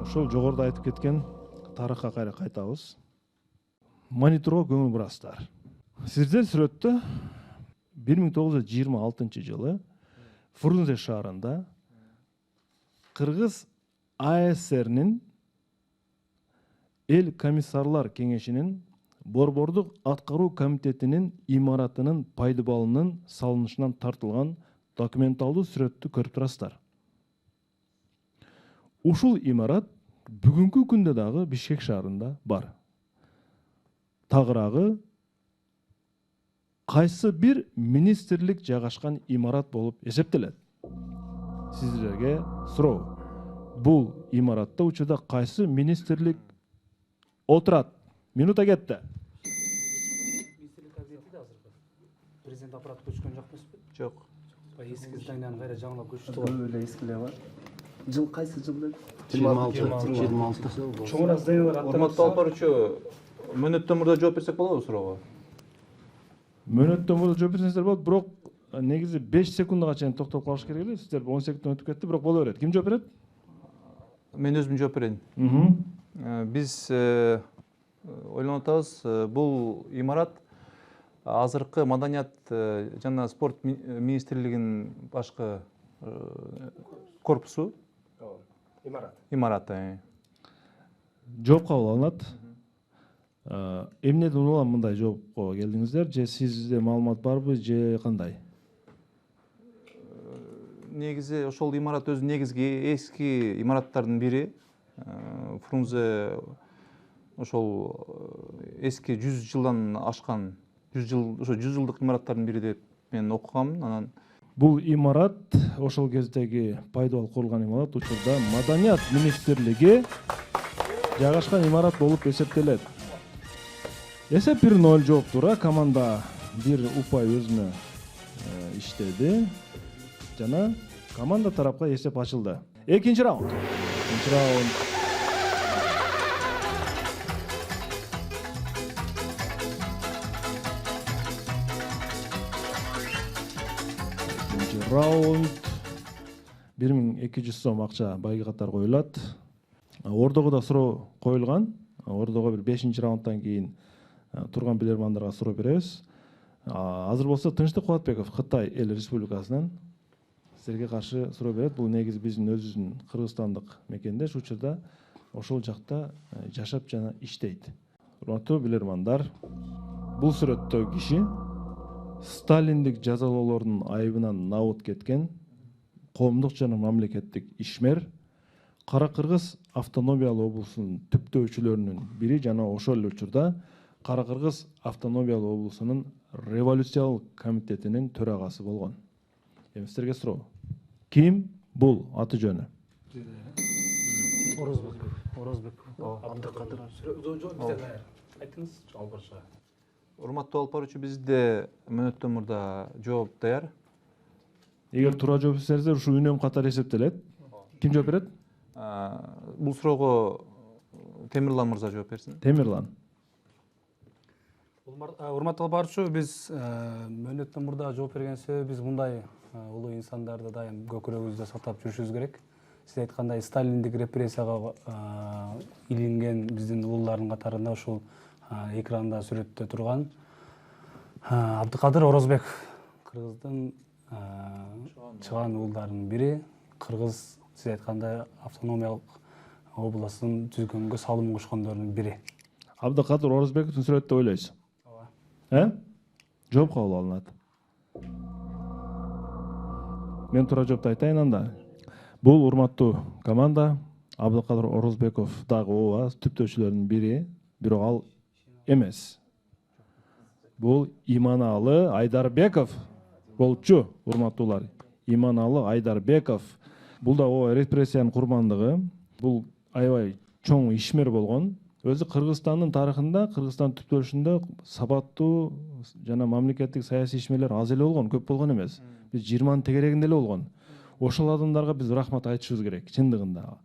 ошол жогоруда айтып кеткен тарыхка кайра кайтабыз. Мониторго көңүл бурасыздар. Сиздер сүрөттө 1926 жылы Фрунзе шаарында Кыргыз АСРнин Эл комиссарлар кеңешинин Борбордук аткаруу комитетинин имаратынын пайдыбалынын салынышынан тартылган документалдуу сүрөттү көрүп турасыздар. Ушул имарат бүгүнкү күндө дагы Бишкек шаарында бар. Тагыраагы кайсы бир министрлик жайгашкан имарат болуп эсептелет. Сиздерге суроо. Бул имаратта учурда кайсы министрлик отурат? Минута кетти. Министрлик кабинети да азыркы. Президент аппараты көчкөн жок эмеспи? Жок. Эски зданияны кайра жаңылап көчүрдү. Көп эле эскилер бар. Жыл кайсы жыл деп? 26. Чоңура зданиялар Урматтуу Алпарычу, мөөнөттөн мурда жооп берсек болобу суроого? Мөөнөттөн мурда жооп берсеңиздер болот, бирок негизи 5 секундага чейин токтоп калыш керек эле. Сиздер 10 секундтан өтүп кетти, бирок боло берет. Ким жооп берет? Мен өзүм жооп берейин. Биз ойлонуп атабыз, бул имарат азыркы маданият жана спорт министрлигинин башкы корпусу. Имарат. Жооп кабыл алынат. Эмнеден улам мындай жоопко келдиңиздер? Же сизде маалымат барбы, же кандай? Негизи ошол имарат өзү негизги эски имараттардын бири. Фрунзе ошол эски 100 жылдан ашкан 100 жыл, ошо 100 жылдык имараттардын бири деп мен окугам. Анан Бул имарат ошол кездеги пайдалуу курулган имарат учурда Маданият министрлиги жайгашкан имарат болуп эсептелет. Эсеп 1-0 жооптура, команда бир упай өзүнө иштеди жана команда тарапка эсеп ачылды. Экинчи раунд. Раунд 1200 сом акча байги катары коюлат. Ордого да суроо коюлган. Ордого бир 5-чи раундтан кийин турган билермандарга суроо беребиз. Азыр болсо Тынчтык Кубатбеков Кытай Эл Республикасынан силерге каршы суроо берет. Бул негизи биздин өзүбүздүн кыргызстандык мекендеш, учурда ошол жакта жашап жана иштейт. Урматтуу билермандар, бул сүрөттөгү киши Сталиндик жазалоолордун айыбынан набыт кеткен коомдук жана мамлекеттик ишмер, Кара Кыргыз автономиялуу облусунун түптөөчүлөрүнүн бири жана ошол эле учурда Кара Кыргыз автономиялуу облусунун революциялык комитетинин төрагасы болгон. Эми силерге суроо. Ким бул? Аты жөнү? Орозбек. Абдыкадыр. Айтыңыз, Алпарчы. урматтуу Алпарычу, бизде мөөнөттөн мурда жооп даяр. Эгер туура жооп берсеңиздер, ушу үнөм катары эсептелет. Ким жооп берет? Бул суроого Темирлан мырза жооп берсин. Темирлан. Урматтуу Алпарчу, биз мөөнөттөн мурда жооп берген себебибиз мындай улуу инсандарды дайым көкүрөгүбүздө сактап жүрүшүбүз керек. Сиз айткандай сталиндик репрессияга илинген биздин улуулардын катарында ушул экранда сүрөттө турган Абдыкадыр Орозбек, Кыргыздын чыган уулдарынын бири, Кыргыз сиз айткандай автономиялык областын түзгөнгө салым кошкондордун бири. Абдыкадыр Орозбековдун сүрөттө ойлойсуз? Ооба. Жооп кабыл алынат. Мен туура жоопту айтайын анда. Бул урматтуу команда Абдыкадыр Орозбеков дагы ооба түптөөчүлөрдүн бири, бирок ал эмес. Бул Иманалы Айдарбеков болчу, урматтуулар. Иманалы Айдарбеков. Бул да ооба репрессиянын курмандыгы. Бул аябай чоң ишмер болгон. Өзү Кыргызстандын тарыхында, Кыргызстан түптөлүшүндө сабаттуу жана мамлекеттик саясий ишмерлер аз эле болгон, көп болгон эмес. Биз 20-нын тегерегинде эле болгон. Ошол адамдарга биз рахмат айтышыбыз керек, чындыгында.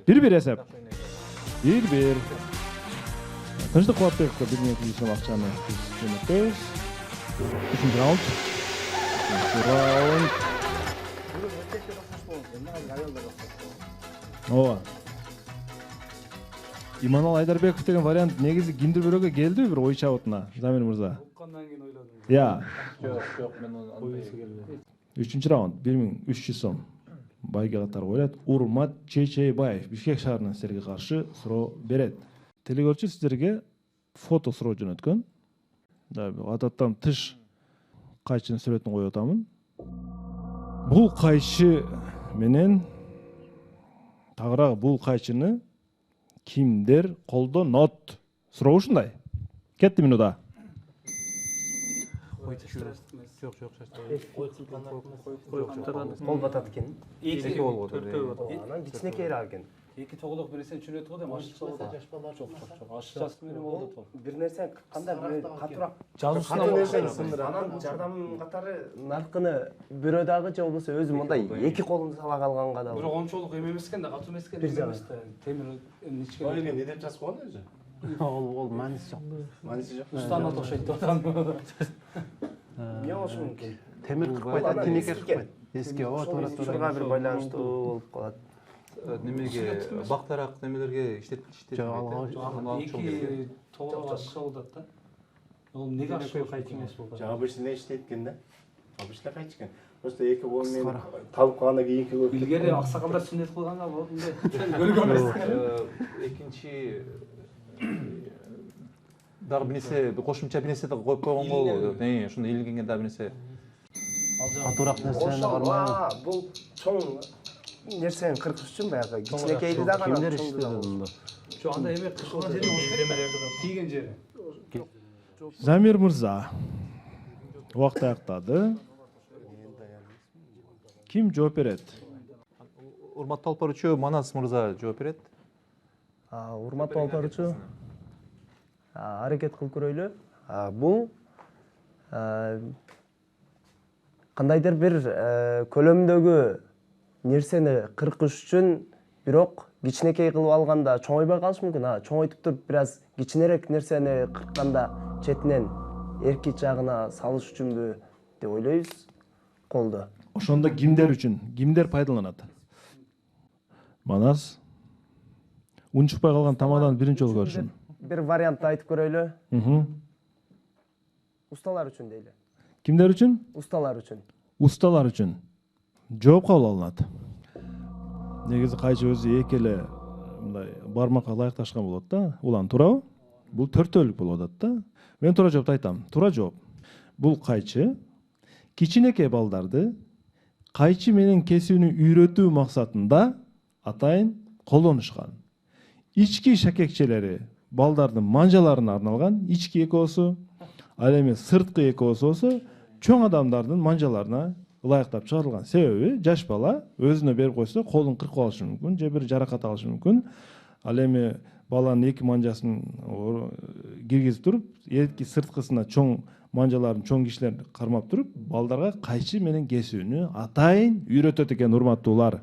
1-1 эсеп. 1-1. Тынчтык Кубатбековго 1200 сом акчаны биз жөнөтөбүз. 3-нчы раунд. Ооба. Иманал Айдарбеков деген вариант негизи кимдир бирөөгө келдиби бир ой чабытына, Замир мырза? Уккандан кийин ойлодум. Жок, мен андай 3 раунд 1300 сом байге катары коюлат. Урмат Чечейбаев Бишкек шаарынан силерге каршы суроо берет. Телекөрүүчү сиздерге фото суроо жөнөткөн. Адаттан тыш кайчынын сүрөтүн коюп атамын. Бул кайчы менен тагыраак бул кайчыны кимдер колдонот? Суроо ушундай. Кетти минута. жок Кол батат экен. эки болот. Анан кичинекейраак экен. Эки тоголок бир нерсени түшүнөт го дейм, ашыкча болот. Жок. Ашыкчасы менен болот ол. Бир нерсе кандай катуураак Жазуусуна анан жардам катары наркыны бирөө дагы же болбосо өзү мындай эки колун сала калганга да. Бирок ончолук эме эмес экен да, катуу эмес экен. Бир жагы. Темир ичкен. Ой, не деп жазып койгон өзү. Ол мааниси жок. Мааниси жок. Устанат окшойт деп атам. Эмне болушу мүмкүн? Темир кырып койот, тинеке кырып койот. Эске Учурга бир байланыштуу болуп калат. Немеге бактарак немелерге иштетилишти. Эки тоголок ашыкча болот да. Ол эмнеге ашыкча болот? Обычный иштейт экен да. Обычный кайчы экен. Просто эки кол менен табып калгандан кийинки көп. Илгери аксакалдар сүннөт кылганга болот мындай. Көргөн эмес. Экинчи дагы бир нерсе, кошумча бир нерсе да коюп койгонго, ошондой илгенге дагы бир нерсе. катуураак нерсени кармай. Бул чоң нерсени кыркыш үчүн баягы кичинекейди дагы Кимдер иштеди мында? Жок, анда эме кышылган жери тийген жери. Замир мырза. Убакыт аяктады. Ким жооп берет? Урматтуу алып баруучу Манас мырза жооп берет. Урматтуу алып баруучу аракет кылып көрөйлү. Бул кандайдыр бир көлөмдөгү нерсени кыркыш үчүн бирок кичинекей кылып алганда чоңойбой калышы мүмкүн. Чоңойтуп туруп бир аз кичинерээк нерсени кыркканда четинен эрки жагына салыш үчүнбү деп ойлойбуз колду. Ошондо кимдер үчүн? Кимдер пайдаланат? Манас. Унчукпай калган тамадан биринчи жолу көрүшүн. Бир вариант айтып көрөйлү. Усталар үчүн дейли. Кимдер үчүн? Усталар үчүн. Усталар үчүн. Жооп кабыл алынат. Негизи кайчы өзү эки эле мындай бармакка ылайыкташкан болот да. Улан туурабы? Бул төртөөлүк болуп атат да. Мен туура жоопту айтам. Туура жооп. Бул кайчы кичинекей балдарды кайчы менен кесүүнү үйрөтүү максатында атайын колдонушкан. Ички шакекчелери балдардын манжаларына арналган ички экоосу, ал эми сырткы экоосу болсо чоң адамдардын манжаларына ылайыктап чыгарылган. Себеби жаш бала өзүнө берип койсо колун кыркып алышы мүмкүн, же бир жаракат алышы мүмкүн. Ал эми баланын эки манжасын киргизип туруп, эки сырткысына чоң манжаларын чоң кишилер кармап туруп, балдарга кайчы менен кесүүнү атайын үйрөтөт экен, урматтуулар.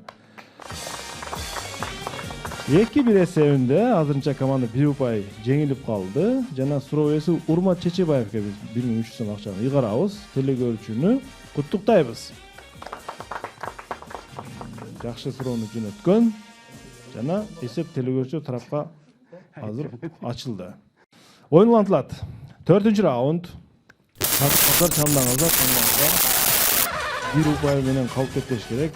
2-1 эсебинде азырынча команда 1 упай жеңилип калды. Жана суроо ээси Урмат Чечебаевге биз 1300 сом акчаны ыйгарабыз. Телекөрүүчүнү куттуктайбыз. Жакшы суроону жөнөткөн жана эсеп телекөрүүчү тарапка азыр ачылды. Оюн улантылат. 4-чү раунд. Тартыштар чамдаңыздар. 1 упай менен калып кетпеш керек.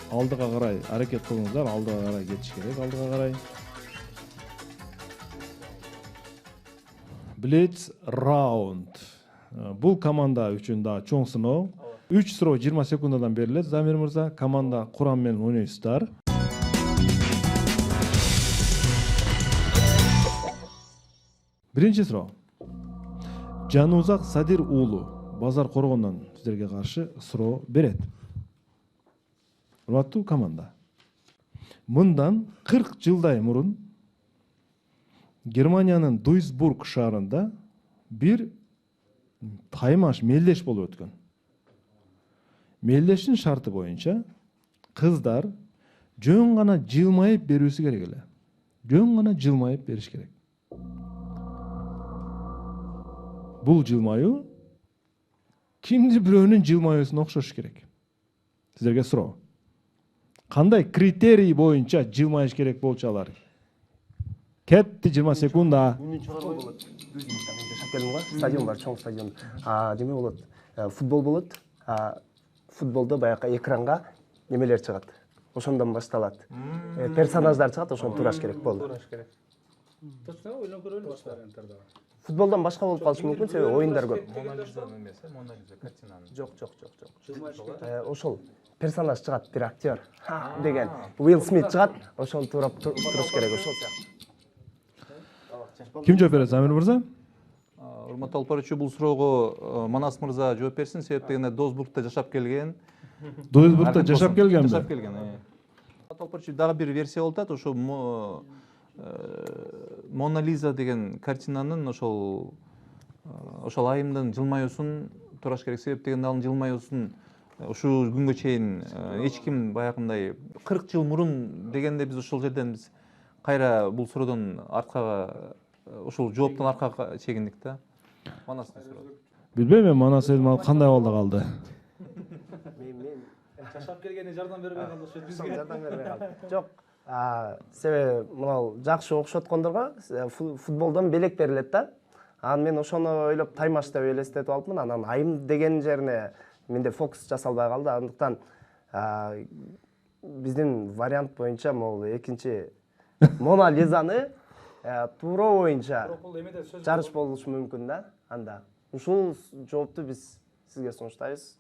Алдыга карай аракет кылыңыздар, алдыга карай кетиш керек, алдыга карай. Blitz раунд. Бул команда үчүн да чоң сыноо. 3 суроо 20 секундадан берилет. Замир мырза, команда курам менен ойнойсуздар. Биринчи суроо. Жанузак Садир уулу Базар Коргондон сиздерге каршы суроо берет. Урматтуу команда. Мындан 40 жылдай мурун Германиянын Дуйсбург шаарында бир таймаш мелдеш болуп өткөн. Мелдештин шарты боюнча кыздар жөн гана жылмайып берүүсү керек эле. Жөн гана жылмайып бериш керек. Бул жылмаюу кимдир бирөөнүн жылмаюусуна окшош керек. Сиздерге суроо. Кандай критерий боюнча жылмайыш керек болчу алар? Кетти 20 секунда. жашап келдим го. Стадион бар, чоң стадион. Неме болот? Футбол болот. Футболдо баягы экранга немелер чыгат. Ошондон башталат. Персонаждар чыгат, ошону тураш керек болду. Тураш керек. Точно ойлонуп көрөлү башка варианттарды. Футболдон башка болуп калышы мүмкүн, себеби оюндар көп. Мона Лиза картинаны. Жок. Ошол персонаж чыгат, бир актер деген. Уилл Смит чыгат, ошону турап туруш керек, ошол сыяктуу. Ким жооп берет, Замир мырза? Урматтуу алып баруучу, бул суроого Манас мырза жооп берсин. Себеп дегенде Дозбургда жашап келген. Дуйсбургда жашап келгенби? Жашап келген. Алып баруучу дагы бир версия болуп атат. Ошо Мона Лиза деген картинанын ошол айымдын жылмаюусун тураш керек. Себеп дегенде анын жылмаюусун ушул күнгө чейин эч ким баягындай 40 жыл мурун дегенде биз ошол жерден биз кайра бул суроодон аркага ушул жооптон аркага чегиндик да. Манастын суроо. Билбейм, мен Манас элим алып кандай абалда калды. Мен Жашап келгенине жардам бербей калды ошо бизге. жардам бербей калдым. Жок. Себеби мына жакшы окшоткондорго футболдон белек берилет да. Анан мен ошону ойлоп таймаш деп элестетип алыпмын. Анан айым деген жерине менде фокус жасалбай калды. Андыктан биздин вариант боюнча могул экинчи Мона Лизаны тууроо боюнча жарыш болушу мүмкүн да. Анда ушул жоопту биз сизге сунуштайбыз.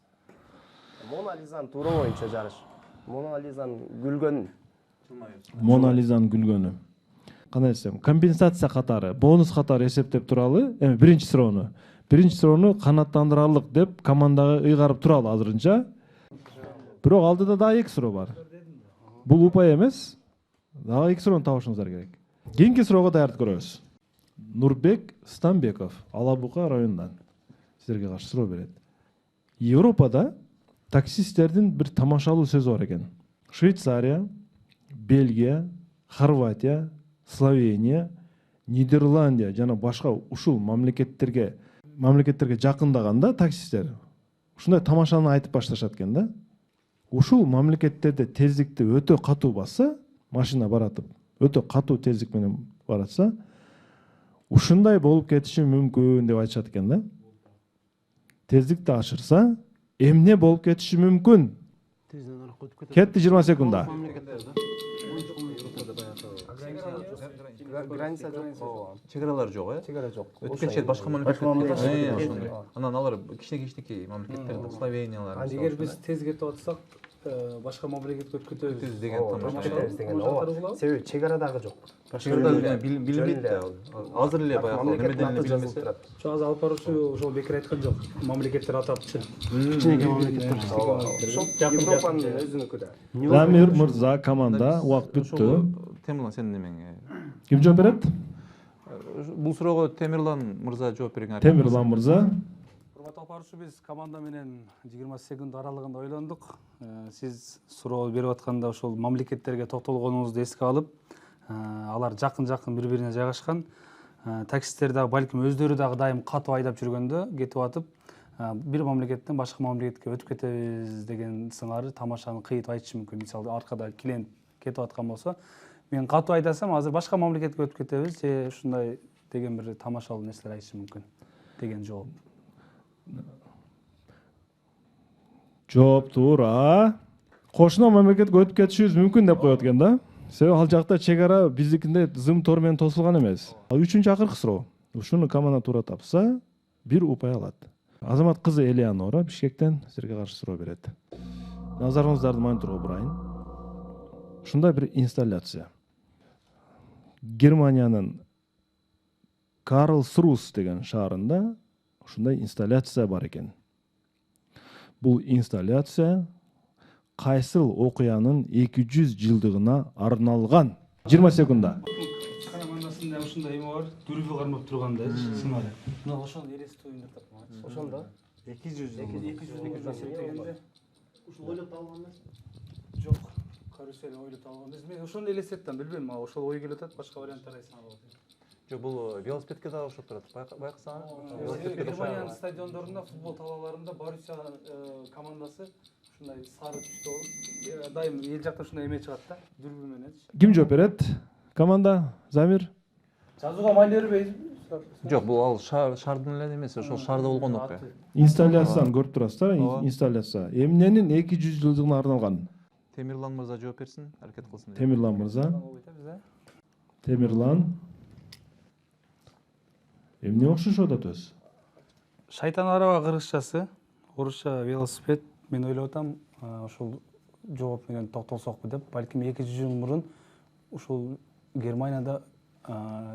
Мона Лизанын тууроо боюнча жарыш. Мона Лизанын күлгөнүн. Мона Лизанын күлгөнү. Кандай десем, компенсация катары, бонус катары эсептеп туралы, эми биринчи суроону канааттандырарлык деп командага ыйгарып туралы азырынча. Бирок алдыда дагы 2 суроо бар. Бул упай эмес. Дагы 2 суроону табышыңыздар керек. Кийинки суроого даярдык көрөбүз. Нурбек Станбеков, Алабука районунан силерге каршы суроо берет. Европада таксисттердин бир тамашалуу сөзү бар экен. Швейцария, Бельгия, Хорватия, Словения, Нидерландия жана башка ушул мамлекеттерге жакындаганда таксисттер ушундай тамашаны айтып башташат экен да. Ушул мамлекеттерде тездикти өтө катуу басса, машина баратып, өтө катуу тездик менен баратса, ушундай болуп кетиши мүмкүн деп айтышат экен да. Тездикти ашырса, эмне болуп кетиши мүмкүн? Кетти 20 секунда. Граница жок. Чегаралар жок, э? Чегара жок. Өтүп кетишет башка мамлекеттерге. Анан алар кичинекей мамлекеттер, Словениялар. Эгер биз тез кетип атсак, башка мамлекетке өтүп кетебиз деген тамаша. Себеби чегарадагы жок. Чегарада билинбейт да. Азыр эле баягы немеден эле билинбесе. Ошо азыр алып баруучу ошол бекер айткан жок. Мамлекеттер атапчы. Кичинекей мамлекеттер. Европанын өзүнүкү да. Замир мырза, команда, убакыт бүттү. Темирлан, сенин немең. Ким жооп берет? Бул суроого Темирлан мырза жооп берген. Темирлан мырза. Урматтуу алып баруучу, биз команда менен 20 секунд аралыгында ойлондук. Сиз суроо берип атканда ошол мамлекеттерге токтолгонуңузду эске алып, алар жакын бири-бирине жайгашкан. Таксисттер дагы балким өздөрү дагы дайым катуу айдап жүргөндө кетип атып, бир мамлекеттен башка мамлекетке өтүп кетебиз деген сыңары тамашаны кыйытып айтышы мүмкүн. Мисалы аркада клиент кетип аткан болсо, мен катуу айдасам, азыр башка мамлекетке өтүп кетебиз же ушундай деген бир тамашалуу нерселер айтышы мүмкүн деген жооп. Жооп туура. Кошуна мамлекетке өтүп кетишибиз мүмкүн деп коет экен да. Себеби ал жакта чегара биздикинде зым тор менен тосулган эмес. Үчүнчү акыркы суроо. Ушуну команда туура тапса, бир упай алат. Азамат кызы Элеонора Бишкектен силерге каршы суроо берет. Назарыңыздарды мониторго бурайын. Ушундай бир инсталляция. Германиянын Карлсрус деген шаарында ушундай инсталляция бар экен. Бул инсталляция кайсыл окуянын 200 жылдыгына арналган. 20 секунда. Командасында ушундай эме бар, дүрбү кармап тургандай сыңары. Мына ошону элестетип ойнап таптым. Ошондо 200 жылдыгына эсептегенде Ушул ойлоп табылган эмес. жок. Карусел ойлоп алган. Мен ошону элестеттим, билбейм, ошол ой келип атат, башка варианттар айтсаң болот. Жок, бул велосипедке дагы окшоп турат. Байкасаң, велосипедке да Германиянын стадиондорунда, футбол талааларында Боруссия командасы ушундай сары түстө болуп, дайым эл жакта ушундай эме чыгат да, дүрбү менен. Ким жооп берет? Команда, Замир. жазууга майлы бербейсизби? Жок, бул ал шардын эле эмес, ошол шарда болгон окуя. Инсталляцияны көрүп турасыздар, Ооба. инсталляция. Эмненин 200 жылдыгына арналган? Темирлан мырза жооп берсин, аракет кылсын. Темирлан мырза. Темирлан. Эмне окшошот атабыз? Шайтан араба кыргызчасы, орусча велосипед. Мен ойлоп атам, ошол жооп менен токтолсокпу деп, балким 200 жыл мурун ушул Германияда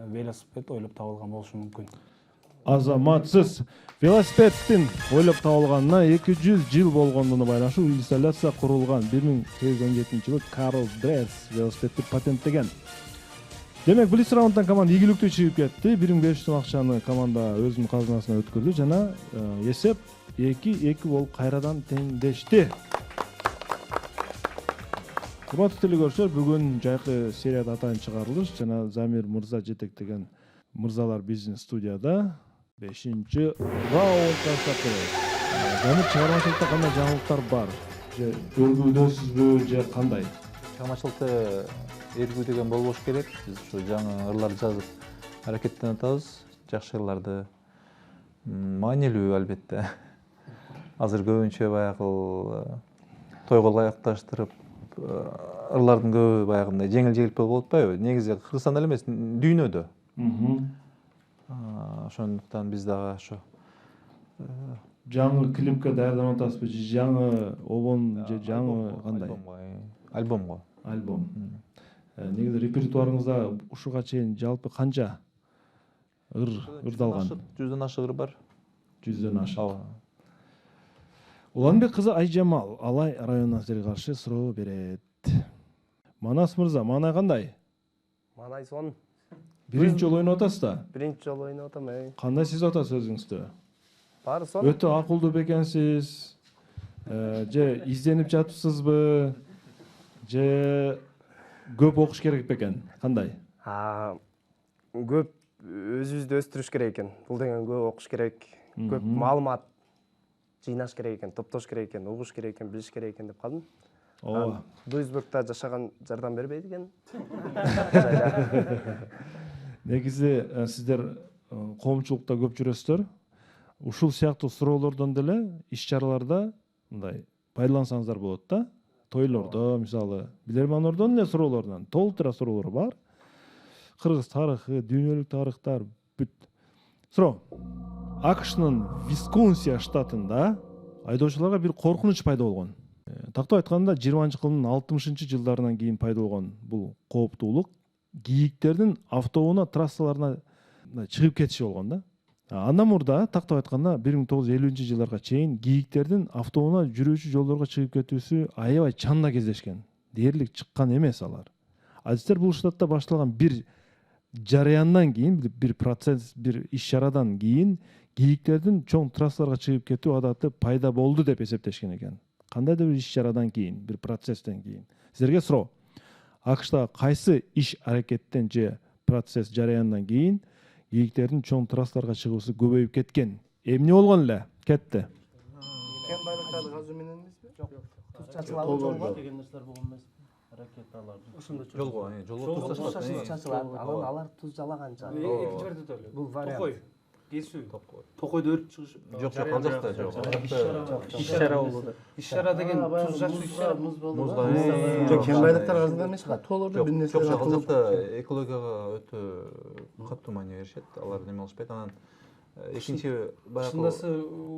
велосипед ойлоп табылган болушу мүмкүн. Азаматсыз велосипедтин ойлоп табылганына 200 жыл болгондуна байланыштуу инсталляция курулган. 1817-жылы Карл Дресс велосипедти патенттеген. Демек, Блиц раундтан команда ийгиликтүү чыгып кетти. 1500 сом акчаны команда өзүнүн казынасына өткөрдү жана эсеп 2-2 болуп кайрадан теңдешти. Урматтуу телекөрүүчүлөр, бүгүн жайкы серияда атайын чыгарылыш жана Замир мырза жетектеген мырзалар биздин студияда 5-чи раундга чакырып. Замир, чыгармачылыкта кандай жаңылыктар бар? Же өргүлдөсүзбү, же кандай? Чыгармачылыкта эргүү деген болбош керек. Биз ушу жаңы ырларды жазып аракеттенип атабыз. Жакшы ырларды. Маанилүү албетте. Азыр көбүнчө баягы тойго ылайыкташтырып ырлардын көбү баягындай жеңил-желпи болуп атпайбы? Негизи Кыргызстанда эле эмес, дүйнөдө. Ошондуктан биз дагы ошо жаңы клипке даярданып атасызбы? Же жаңы обон, же жаңы кандай? Альбомго. Альбом. Негизи репертуарыңызда ушуга чейин жалпы канча ырдалган? 100дөн ашык ыр бар. 100дөн ашык. Ооба. Уланбек кызы Айжамал Алай районунан силерге каршы суроо берет. Манас мырза, маанай кандай? Маанай сон. Биринчи жолу ойноп атасыз да? Биринчи жолу ойноп атам. Кандай сезип атасыз өзүңүздү? Баары сон. Өтө акылдуу бекенсиз. Же изденип жатыпсызбы? Же көп окуш керек бекен? Кандай? Көп өзүбүздү өстүрүш керек экен. Бул деген көп окуш керек, көп маалымат жыйнаш керек экен, топтош керек экен, угуш керек экен, билиш керек экен деп калдым. Ооба. Дуйсбургта жашаган жардам бербейт экен. Негизи сиздер коомчулукта көп жүрөсүздөр. Ушул сыяктуу суроолордон деле иш-чараларда мындай пайдалансаңыздар болот да. Тойлордо, мисалы, билермандордон эле суроолордон толтура суроолор бар. Кыргыз тарыхы, дүйнөлүк тарыхтар бүт. Суроо. АКШнын Висконсин штатында айдоочуларга бир коркунуч пайда болгон. Тактап айтканда 20-кылымдын 60-жылдарынан кийин пайда болгон бул кооптуулук кийиктердин автобуна трассаларына чыгып кетиши болгон да. Андан мурда тактап айтканда 1950-жылдарга чейин кийиктердин автобуна жүрүүчү жолдорго чыгып кетүүсү аябай чанда кездешкен. Дээрлик чыккан эмес алар. Адистер бул штатта башталган бир жарыяндан кийин, бир процесс, бир иш-чарадан кийин кийиктердин чоң трассаларга чыгып кетүү адаты пайда болду деп эсептешкен экен. Кандайдыр бир иш-чарадан кийин, бир процесстен кийин. Силерге суроо. АКШта кайсы иш-аракеттен же процесс жарыяндан кийин кийиктердин чоң трассаларга чыгуусу көбөйүп кеткен? Эмне болгон эле? Кетти. Кен байлыктарды казуу менен эмеспи? Жок. Туз чачылабы жолго? деген нерселер болгон эмеспи? Ракеталарды. Жолго, жолго туз чачылат. Алар туз жалаганча. Экинчи вариант эле. Бул вариант. Токой. Кесүү. Токойдо өрт чыгыш. Жок, ал жакта жок. Иш-чара болду. Иш-чара деген туз жакшы иш-чара. Музга. Жок, кен байлыктар казылган эмес, тоолордо бир Жок, нерселер ал жакта экологияга өтө катуу маани беришет. Алар неме алышпайт. Анан экинчи баягы Шындасы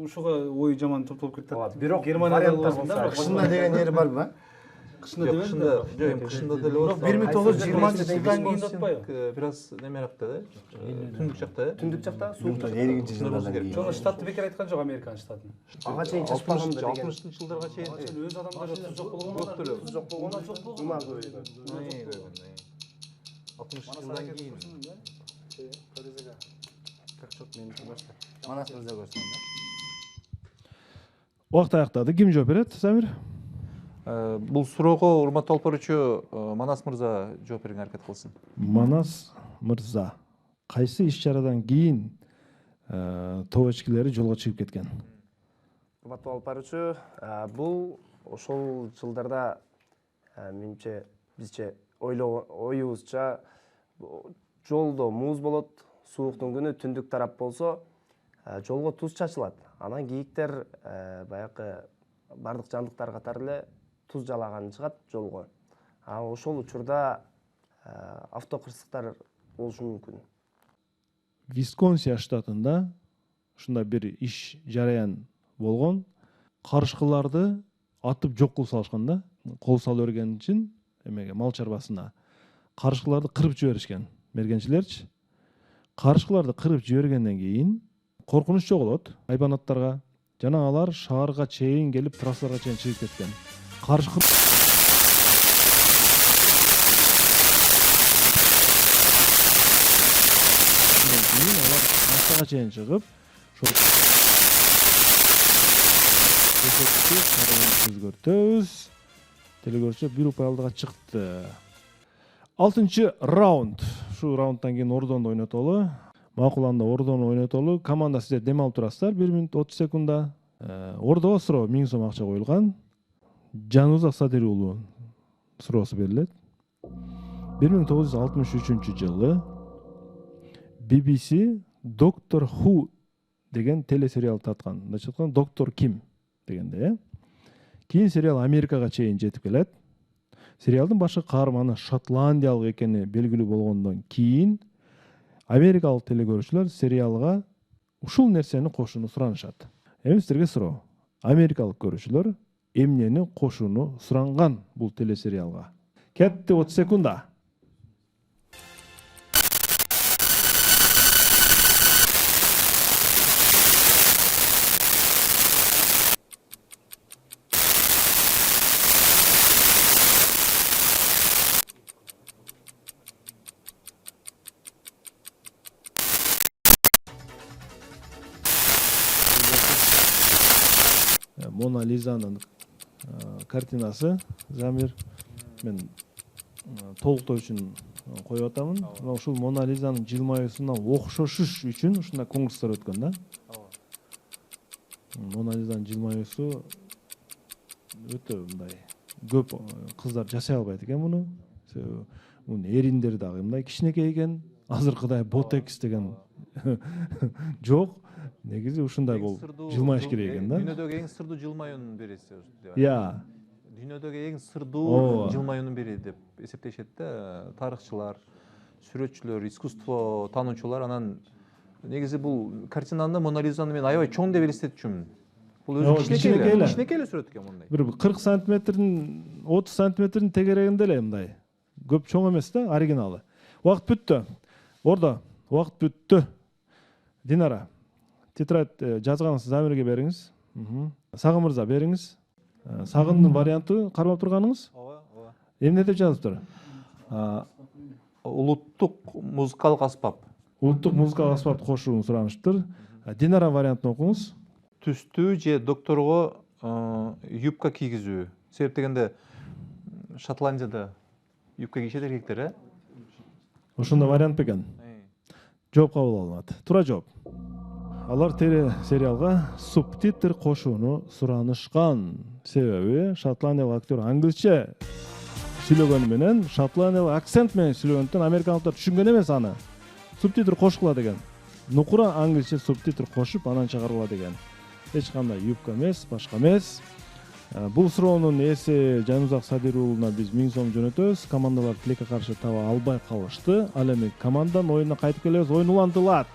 ушуга ой жаман топтолуп кетет. Бирок Германияда варианттар болсун болсо, да. кышында деген жери барбы? Кышында Жок, дебем кышында, жок, эми кышында деле Бирок болсо. 1920-жылдан кийин да атпайбы? Бир аз немеракта да. Түндүк жакта. түндүк жакта суук. 50-нчи жылдардан кийин. Жону штатты бекер айткан жок, Американын штатын. Ага чейин чачпаганда деген. 60-жылдарга чейин. Өз адамдары туз жок болгон Көп деле. Туз жок болгондо ума көбөйгөн. 60-жылдан кийин. Манас мырза көрсөң да. Убакыт аяктады. Ким жооп берет, Замир? Бул суроого урматтуу алып баруучу Манас мырза жооп берүүгө аракет кылсын. Манас мырза, кайсы иш-чарадан кийин тобочкилери жолго чыгып кеткен? Урматтуу алып баруучу, бул ошол жылдарда менимче бизче оюбузча жолдо муз болот, сууктун күнү түндүк тарап болсо жолго туз чачылат. Анан кийиктер баягы бардык жандыктар катары эле туз жалаган чыгат жолго. Ошол учурда автокырсыктар болушу мүмкүн. Висконсия штатында ушундай бир иш жараян болгон. Карышкыларды атып жок кылып салышкан да. Кол салып өргөн үчүн эмеге мал чарбасына карышкыларды кырып жиберишкен мергенчилерчи. Карышкыларды кырып жибергенден кийин коркунуч жоголот хайбанаттарга. Жана алар шаарга чейин келип, трассаларга чейин чыгып кеткен. Карышкы алар трассага чейин чыгып, өзгөртөбүз. Телекөрүүчү бир упай алдыга чыкты. 6-чы раунд. Ушул раундтан кийин ордону ойнотолу. Макуланда ордону ойнотолу. Команда сиздер дем алып турасыздар 1 минут 30 секунда. Ордого суроо 1000 сом акча коюлган. Жанузак Садыр уулу суроосу берилет. 1963-жылы BBC Доктор Ху деген телесериал тарткан. Мындайча айтканда Доктор Ким дегенде. Кийин сериал Америкага чейин жетип келет. Сериалдын башкы каарманы шотландиялык экени белгилүү болгондон кийин америкалык телекөрүүчүлөр сериалга ушул нерсени кошууну суранышат. Эми сиздерге суроо. Америкалык көрүүчүлөр эмнени кошууну суранган бул телесериалга? Кетти 30 секунда. Мона Лизанын картинасы. Замир мен толуктоо үчүн коюп атамын. Ушул Мона Лизанын жылмаюусуна окшошуш үчүн ушундай конкурстар өткөн да. Мона Лизанын жылмаюусу өтө мындай көп кыздар жасай албайт экен муну. Мунун эриндери дагы мындай кичинекей экен. Азыркыдай ботекс деген жок. Негизи ушундай болуп жылмайыш керек экен да. Дүйнөдөгү эң сырдуу жылмаюунун бириси. Я. Дүйнөдөгү эң сырдуу жылмаюунун бири деп эсептешет да тарыхчылар, сүрөтчүлөр, искусство таануучулар. Анан негизи бул картинаны Мона Лизаны мен аябай чоң деп элестетчүмүн. Бул өзү кичинекей эле сүрөт экен мындай. Бир 40 сантиметрдин 30 сантиметрдин тегерегинде эле мындай. Көп чоң эмес да, оригиналы. Убакыт бүттү. Ордо, убакыт бүттү. Динара, тетрадь жазганыңызды Замирге бериңиз. Сагын мырза бериңиз. Сагындын варианты кармап турганыңыз? Ооба. Эмне деп жазыптыр? Улуттук музыкалык аспап. Улуттук музыкалык аспапты кошууну суранышыптыр. Динара вариантын окуңуз. Түстүү же докторго юбка кийгизүү. Себеп дегенде Шотландияда юбка кийишет эркектер, э? Ошондой вариант бекен. Жооп кабыл алынат. Туура жооп. Алар сериалга субтитр кошууну суранышкан. Себеби шотландиялык актер англисче сүйлөгөнү менен, шотландиялык акцент менен сүйлөгөндөн америкалыктар түшүнгөн эмес аны. Субтитр кошкула деген. Нукура англисче субтитр кошуп, анан чыгарыла деген. Эч кандай юбка эмес, башка эмес. Бул суроонун ээси Жанузак Садыр уулуна биз 1000 сом жөнөтөбүз. Командалар тилекке каршы таба албай калышты. Ал эми команданын оюнуна кайтып келебиз. Оюн улантылат.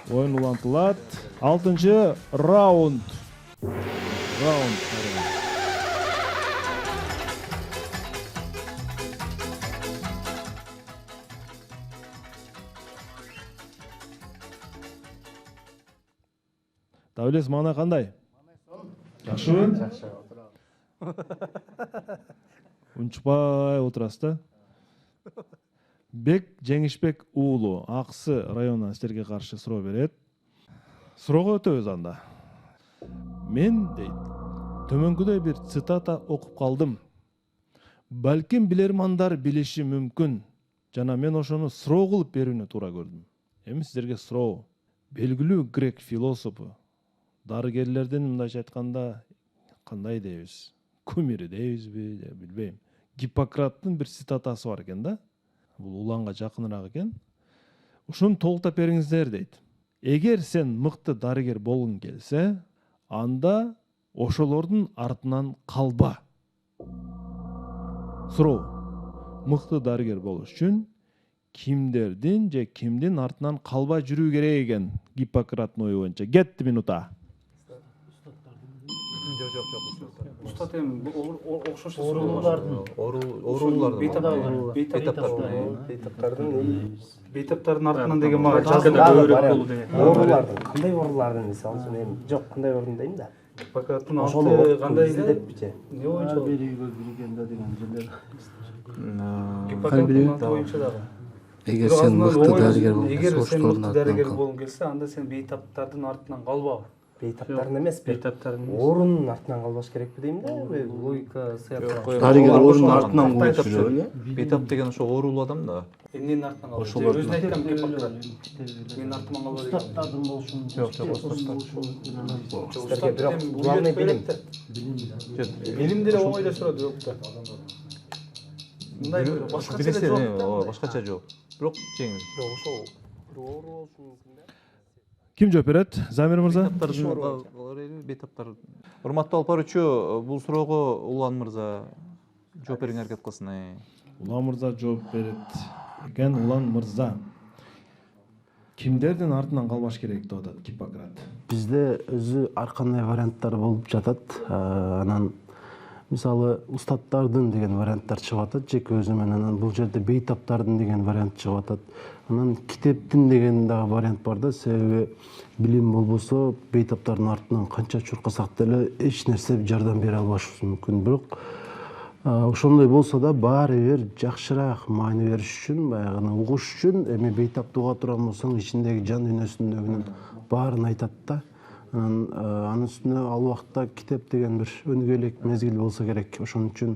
6-чы раунд. Давлес мана кандай? Жакшыбы? Жакшы. Унчукпай отурасыз да. Бек Жеңишбек уулу Аксы районунан сиздерге каршы суроо берет. Суроого өтөбүз анда. Мен дейт, төмөнкүдөй бир цитата окуп калдым. Балким билермандар билиши мүмкүн. Жана мен ошону суроо кылып берүүнү туура көрдүм. Эми сиздерге суроо. Белгилүү грек философу, дарыгерлердин мындайча айтканда кандай дейбиз? Кумири дейбизби, билбейм. Гиппократтын бир цитатасы бар экен да. бул уланга жакыныраак экен. Ушуну толуктап бериңиздер дейт. Эгер сен мыкты дарыгер болгуң келсе, анда ошолордун артынан калба. Суроо. Мыкты дарыгер болуш үчүн кимдердин же кимдин артынан калбай жүрүү керек экен Гиппократтын ою боюнча? Кетти минута. Устат эми окшош Оорулардын бейтаптардын артынан деген мага Кандай оорулардын мисалы үчүн эми жок, кандай оорун дейм да. Гиппократтын Ошону арты кандай изилдепчи. эмне боюнча? бир үйгө киргенде деген жерлер. Гиппократтын арты боюнча дагы. Эгер сен мыкты дарыгер болгуң келсе, анда сен бейтаптардын артынан калба. Бейтаптардын эмес, Бейтаптардын оорунун артынан калбаш керекпи дейм да. логика сыяктуу. дарыгер оорунун артынан кууп жүрөбү эле. Бейтап деген ошо оорулуу адам да. Эмненин артынан калба? Ошолордун Өзүн айткан Гиппократ. Менин артыман калба деген. Устаттардын болушун. Жок, устаттар. Силерге бирок главный билим. Билим деле оңой эле суроо жоопта. Мындай башкача эле жооп да. Башкача жооп. Бирок жеңил. Ошол бир оору болушу мүмкүн да. Ким жооп берет? Замир мырза? Бейтаптар. Урматтуу алып баруучу, бул суроого Улан мырза жооп берүүгө аракет кылсын. Улан мырза жооп берет экен. Улан мырза. Кимдердин артынан калбаш керек деп атат Гиппократ? Бизде өзү ар кандай варианттар болуп жатат. Анан мисалы устаттардын деген варианттар чыгып атат жеке өзү менен. Анан бул жерде бейтаптардын деген вариант чыгып атат. Анан китептин деген дагы вариант бар да, себеби билим болбосо бейтаптардын артынан канча чуркасак деле эч нерсе жардам бере албашыбыз мүмкүн. Бирок ошондой болсо да баары бир жакшыраак маани бериш үчүн, баягы угуш үчүн эми бейтапты уга турган болсоң ичиндеги жан дүйнөсүндөгүнүн баарын айтат да. Анын үстүнө ал убакта китеп деген бир өнүгө элек мезгил болсо керек. Ошон үчүн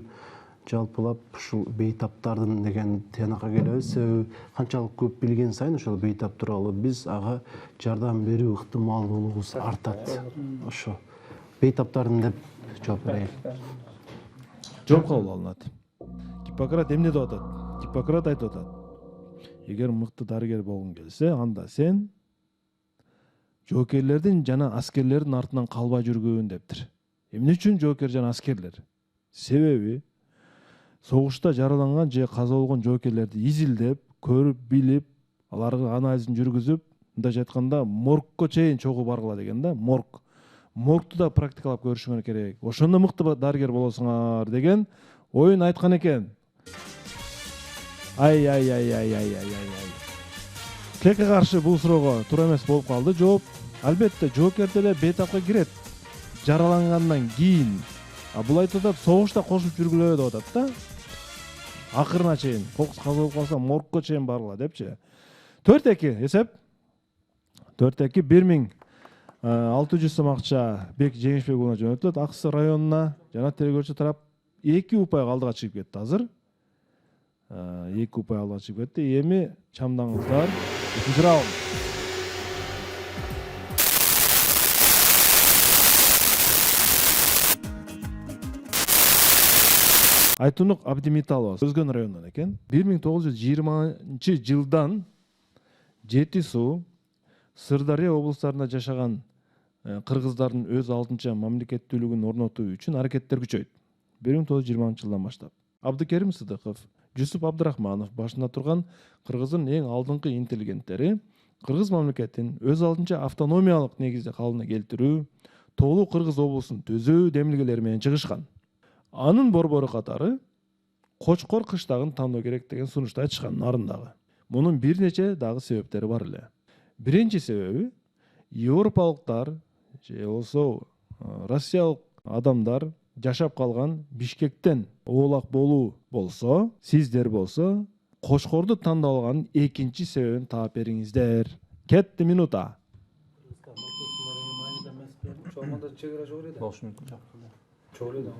жалпылап ушул бейтаптардын деген тыянакка келебиз. Себеби канчалык көп билген сайын ошол бейтап тууралуу биз ага жардам берүү ыктымалдуулугубуз артат. Ошо бейтаптардын деп жооп берейин. Жооп кабыл алынат. Гиппократ эмне деп атат? Гиппократ айтып атат. Эгер мыкты дарыгер болгуң келсе, анда сен жоокерлердин жана аскерлердин артынан калбай жүргөн дептир. Эмне үчүн жоокер жана аскерлер? Себеби согушта жараланган же каза болгон жоокерлерди изилдеп, көрүп, билип, алардын анализин жүргүзүп, мындайча айтканда моргко чейин чогуу баргыла деген да, морг. Моргту да практикалап көрүшүңөр керек. Ошондо мыкты дарыгер болосуңар деген оюн айткан экен. Ай. Тилекке каршы бул суроого туура эмес болуп калды жооп. Албетте жоокер деле бейтапка кирет жаралангандан кийин. Бул айтып атат, согушта кошуп жүргүлө деп атат да. Акырына чейин кокус каза болуп калса моргко чейин баргыла депчи. 4-2 эсеп. 4-2 1600 сом акча Бек Жеңишбек уулуна жөнөтүлөт. Аксы районуна жана тергөөчү тарап 2 упай алдыга чыгып кетти азыр. 2 упай алдыга чыгып кетти. Эми чамдаңыздар. 2-нчи раунд. Айтунук Абдимиталова Өзгөн районунан экен. 1920 жылдан Жети-Суу, Сырдария облустарында жашаган кыргыздардын өз алдынча мамлекеттүүлүгүн орнотуу үчүн аракеттер күчөйт. 1920 жылдан баштап. Абдыкерим Сыдыков, Жусуп Абдрахманов башында турган кыргыздын эң алдыңкы интеллигенттери кыргыз мамлекетин өз алдынча автономиялык негизде калыбына келтирүү, тоолуу кыргыз облусун түзүү демилгелери менен чыгышкан. Анын борбору катары Кочкор кыштагын тандоо керек деген сунушту айтышкан нарындагы. Мунун бир нече дагы себептери бар эле. Биринчи себеби европалыктар же болсо россиялык адамдар жашап калган Бишкектен оолак болуу болсо, сиздер болсо Кочкорду тандап алганын экинчи себебин таап бериңиздер. Кетти минута. Чогумда чегара жок эле. Болушу мүмкүн. Жок эле.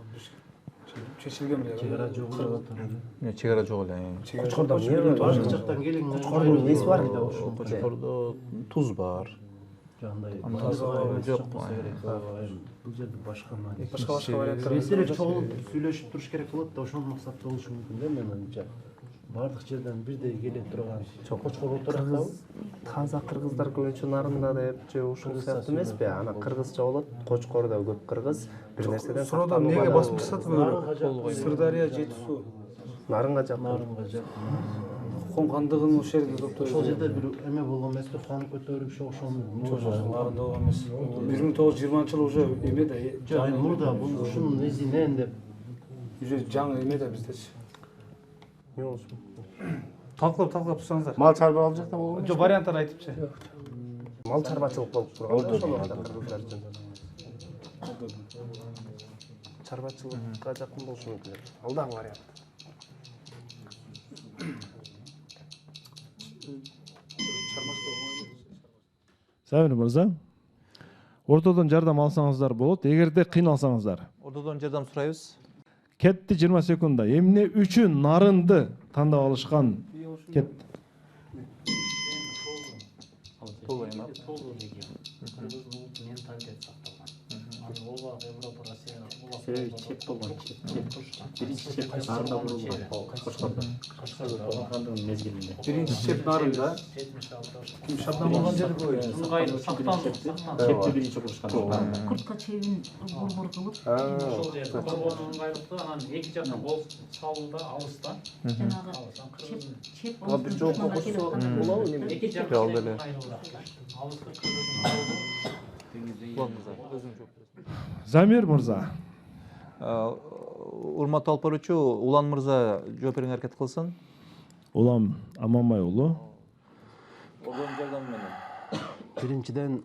Чечилген беле. Чегара жок деп атат. Чегара жок эле. Кочкордо эмне бар? Башка жактан келген. Кочкордун эмеси бар? Кочкордо туз бар. Жандай. Жок. Бул жерде башка маани. Башка варианттар. Эсерээк чогулуп сүйлөшүп туруш керек болот да, ошол максатта болушу мүмкүн да, мен оюмча. бардык жерден бирдей келе турган Кочкор отурат. таза кыргыздар көбүнчө нарында деп же ушул сыяктуу эмеспи? Ана кыргызча болот, Кочкордо көп кыргыз бир нерседен суроодан эмнеге басып чыксат бул? Сырдария, Жети суу. нарынга жакын. Нарынга жакын. Кон хандыгын ошол жерде топтойт. Ошол жерде бир эме болгон эмеспи? Хан көтөрүкчү ошонун Нарында болгон эмес. 1920-жылы уже эме да. жай мурда бул ушунун изинен деп Уже жаңы эме да биздечи. Эмне болушу? Талкылап турсаңыздар. Мал чарба ал жакта болгон. Жо варианттар айтыпчы. Мал чарбачылык болуп турган ошол убакта кыргыздар үчүн. Чарбачылыкка жакын болушу мүмкүн. Ал дагы вариант. Самир мырза, ортодон жардам алсаңыздар болот. Эгерде кыйналсаңыздар, Ортодон жардам сурайбыз. кетти 20 секундда. Эмне үчүн нарынды тандап алышкан? Кетти. чеп болгон биринчи чеп нарында курулган Кочкордо. Кандыгын мезгилинде. Биринчи чеп нарында. Шабдан болгон жер бой. Чепти биринчи курушкан. Куртка чебин борбор кылып, ошол жерде борбордун ыңгайлыкта анан эки жактан бол салууда алыста. Жанагы чеп бир жолку курсо болобу неме? эки жактан Жол деле. Замир мырза, Урматтуу алып баруучу Улан мырза жооп берүүгө аракет кылсын. Улам Аманбай уулу. Ортодон жардам менен. биринчиден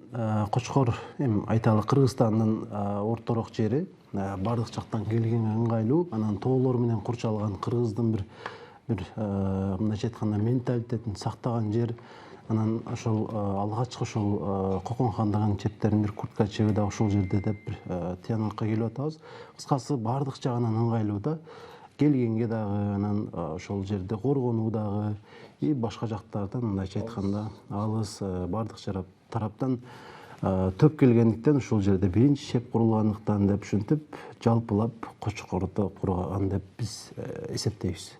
Кочкор эми айталы Кыргызстандын орторок жери, бардык жактан келгенге ыңгайлуу, анан тоолор менен курчалган Кыргыздын бир мындайча айтканда менталитетин сактаган жер. Анан ошол алгачкы ошол Кокон хандыгынын чептеринин бир куртка чеби да ошол жерде деп бир тыянакка келип атабыз. Кыскасы бардык жагынан ыңгайлуу да. Келгенге дагы, анан ошол жерде коргонуу дагы и башка жактардан мындайча айтканда алыс бардык тараптан төп келгендиктен ушул жерде биринчи чеп курулгандыктан деп ушинтип жалпылап Кочкордо курган деп биз эсептейбиз.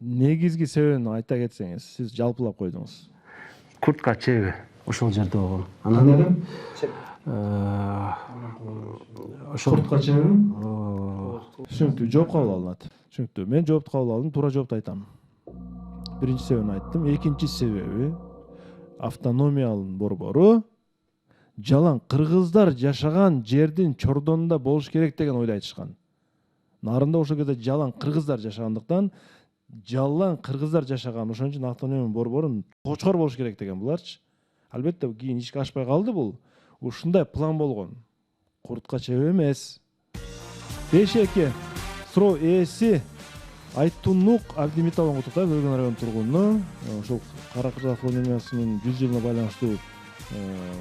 Негизги себебин айта кетсеңиз, сиз жалпылап койдуңуз. Куртка чеби ошол жерде болгон. Анан ошол Куртка чеби? Түшүнүктүү, жооп кабыл алынат. Түшүнүктүү. Мен жоопту кабыл алдым, туура жоопту айтам. Биринчи себебин айттым. Экинчи себеби автономиялын борбору жалаң кыргыздар жашаган жердин чордонунда болуш керек деген ойду айтышкан. Нарында ошол кезде жалаң кыргыздар жашагандыктан жалаң кыргыздар жашаган ошон үчүн автономия борборун Кочкор болуш керек деген буларчы. Албетте кийин ишке ашпай калды бул. Ушундай план болгон. Куртка чеби эмес. 5-2 суроо ээси Айтунук Абдимитовун куттуктайбыз, Өргөн район тургуну. Ошол Кара Кыргыз автономиясынын 100 жылына байланыштуу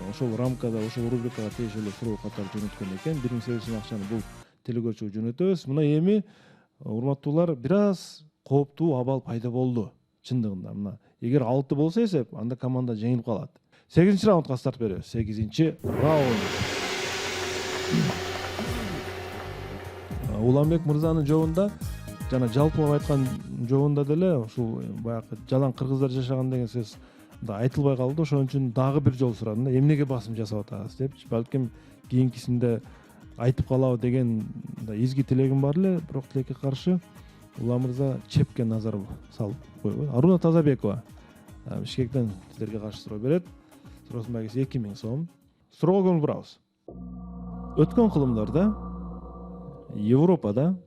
ошол рамкада, ошол рубрикага тиешелүү суроо катары жөнөткөн экен. Биринчи себептен акчаны бул телекөрчүгө жөнөтөбүз. Мына эми урматтуулар бир аз кооптуу абал пайда болду. Чындыгында мына эгер 6 болсо эсеп, анда команда жеңилип калат. 8-чи раундга старт беребиз. 8-чи раунд. Уламбек мырзанын жообунда жана жалпылап айткан жообунда деле ушул баягы жалаң кыргыздар жашаган деген сөз айтылбай калды. Ошон үчүн дагы бир жолу сурадым. Эмнеге басым жасап атабыз депчи. Балким кийинкисинде айтып калабы деген изги тилегим бар эле, бирок тилекке каршы Улам мырза чепке назар салып койгон. Аруна Тазабекова Бишкектен силерге каршы суроо берет. Суроосунун байгеси 2000 сом. Суроого көңүл бурабыз. Өткөн кылымдарда Европада,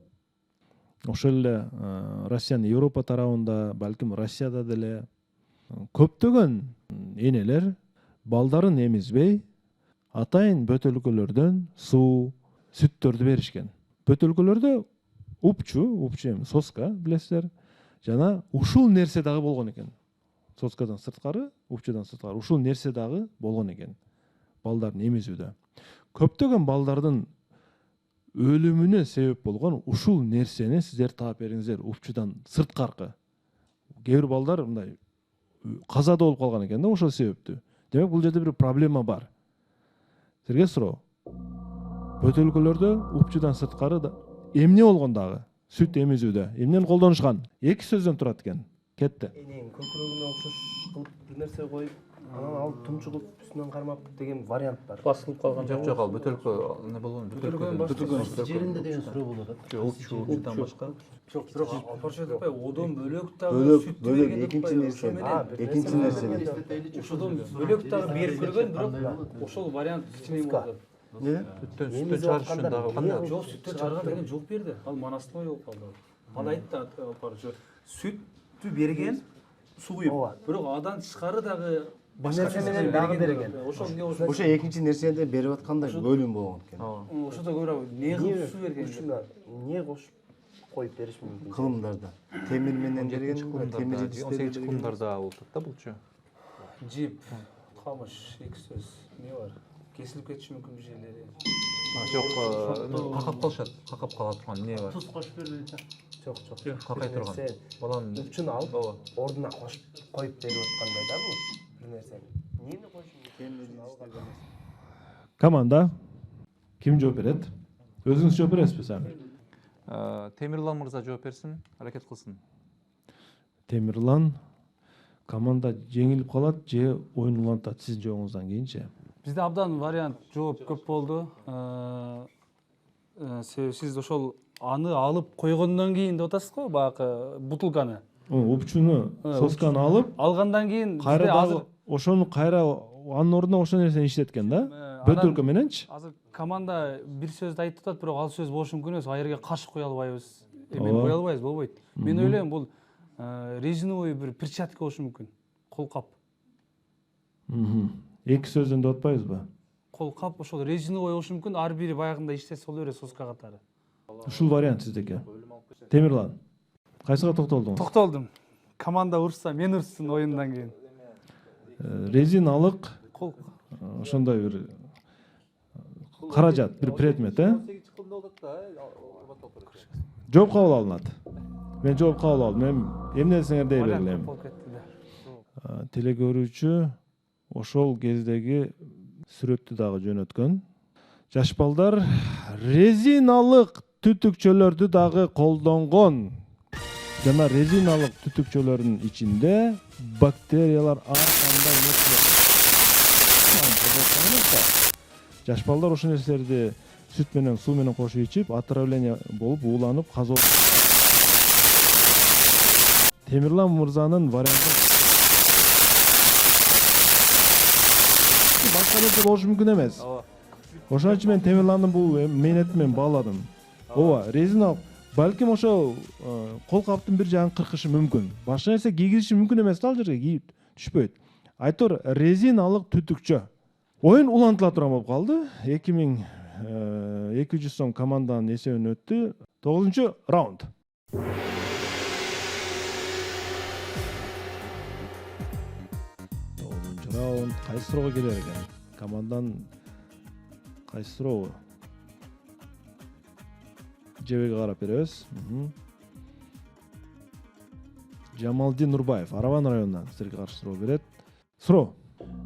ошол эле Россиянын Европа тарабында, балким Россияда деле көптөгөн энелер балдарын эмизбей, атайын бөтөлкөлөрдөн суу, сүттөрдү беришкен. Бөтөлкөлөрдө упчу эми соска билесиздер. Жана ушул нерсе дагы болгон экен. Соскадан сырткары, упчудан сырткары ушул нерсе дагы болгон экен. Балдарын эмизүүдө. Көптөгөн балдардын өлүмүнө себеп болгон ушул нерсени сиздер таап бериңиздер, упчудан сырткаркы. Кээ бир балдар мындай казада болуп калган экен да ошол себептүү. Демек бул жерде бир проблема бар. Силерге суроо. Бөтөлкөлөрдө упчудан сырткары эмне болгон дагы? сүт эмизүүдө эмнени колдонушкан? 2 сөздөн турат экен. Кетти. Энем көкүрөгүнө окшош кылып бир нерсе коюп, анан ал тумчугуп үстүнөн кармап деген вариант бар. Басылып калган Жок, ал бөтөлкө не болгон? бөтөлкө жеринде деген суроо болот. Улчудан башка. Жок, бирок алпарча атпай, одон бөлөк дагы Бөлөк, сүттү бөлөк берген экинчи атпайбы? нерсе. Ошо менен Экинчи нерсе. ошодон бөлөк дагы берип көргөн, бирок ошол вариант кичине болот. Эмне? Сүттөн чыгарыш үчүн дагы кандай? Жок, сүттөн чыгарган деген жооп берди. Ал манастыбай болуп калды. Ал айтты алпарча. Сүттү берген сугуюп, бирок адан тышкары дагы башка нерсе менен дагы берген. Ошол эмне болуш? Ошо экинчи нерседе берип аткандай бөлүм болгон экен. Ошодо көрөбүз. Не кылып суу берген? Эмне кошуп коюп бериш мүмкүн? Кылымдарда. Темир менен берген, темир 18 кылымдарда болуп да булчу. Жип, камыш, 2 сөз. Не бар? Кесилип кетиши мүмкүн бир жерлери. Жок, какап калышат. Какап кала турган эмне бар? туз кошуп бербейт. Жок. Какай турган. Баланын Үчүн алып, ордуна кошуп коюп берип аткандай да бул. Бир нерсени. Эмне коюш мүмкүн? Команда ким жооп берет? Өзүңүз жооп бересизби, Самир? Темирлан мырза жооп берсин, аракет кылсын. Темирлан команда жеңилип калат же оюн улантат сиздин жообуңуздан кийинчи? Бизде абдан вариант жооп көп болду. Сиз ошол аны алып койгондон кийин деп атасыз го, баягы бутылканы. Упчуну, сосканы алып, Алгандан кийин кайра бизде азыр ошону кайра анын ордуна ошол нерсени иштеткен да? Бөтөлкө мененчи? азыр команда бир сөздү айтып атат, бирок ал сөз болушу мүмкүн эмес. Ал жерге каш кое албайбыз. Эми кое албайбыз, болбойт. Мен ойлойм, бул резиновый бир перчатка болушу мүмкүн. Колкап. 2 сөздөн деп атпайбызбы? Колкап ошол резиновый болушу мүмкүн. Ар бири баягындай иштесе боло берет, соска катары. Ушул вариант сиздеки. Темирлан, кайсыга токтолдуңуз? Токтолдум. Команда урса, мен урсун оюндан кийин. Резиналык Кол ошондой бир каражат, бир предмет, жооп кабыл алынат. Мен жооп кабыл алдым. Мен эмне десеңер дей бергилем. Телекөрүүчү ошол кездеги сүрөттү дагы жөнөткөн. Жаш балдар резиналык түтүкчөлөрдү дагы колдонгон. Жана резиналык түтүкчөлөрдүн ичинде бактериялар ар кандай жаш балдар ошол нерселерди сүт менен, суу менен кошуп ичип, отравление болуп, ууланып, каза. Темирлан мырзанын варианты башка нерсе болушу мүмкүн эмес. Ошон үчүн мен Темирландын бул мээнети менен бааладым. Ооба, резина балким ошол колкаптын бир жагын кыркышы мүмкүн. Башка нерсе кийгизиши мүмкүн эмес да, ал жерге кийип түшпөйт. Айтор резиналык түтүкчө. Оюн улантыла турган болуп калды. 2200 сом команданын эсебинен өттү. 9-чу раунд. Раунд кайсы суроого келер экен? Команданын кайсы суроогу? Жебеге карап беребиз. Жамалдин Нурбаев, Араван районунан силерге каршы суроо берет. Суроо.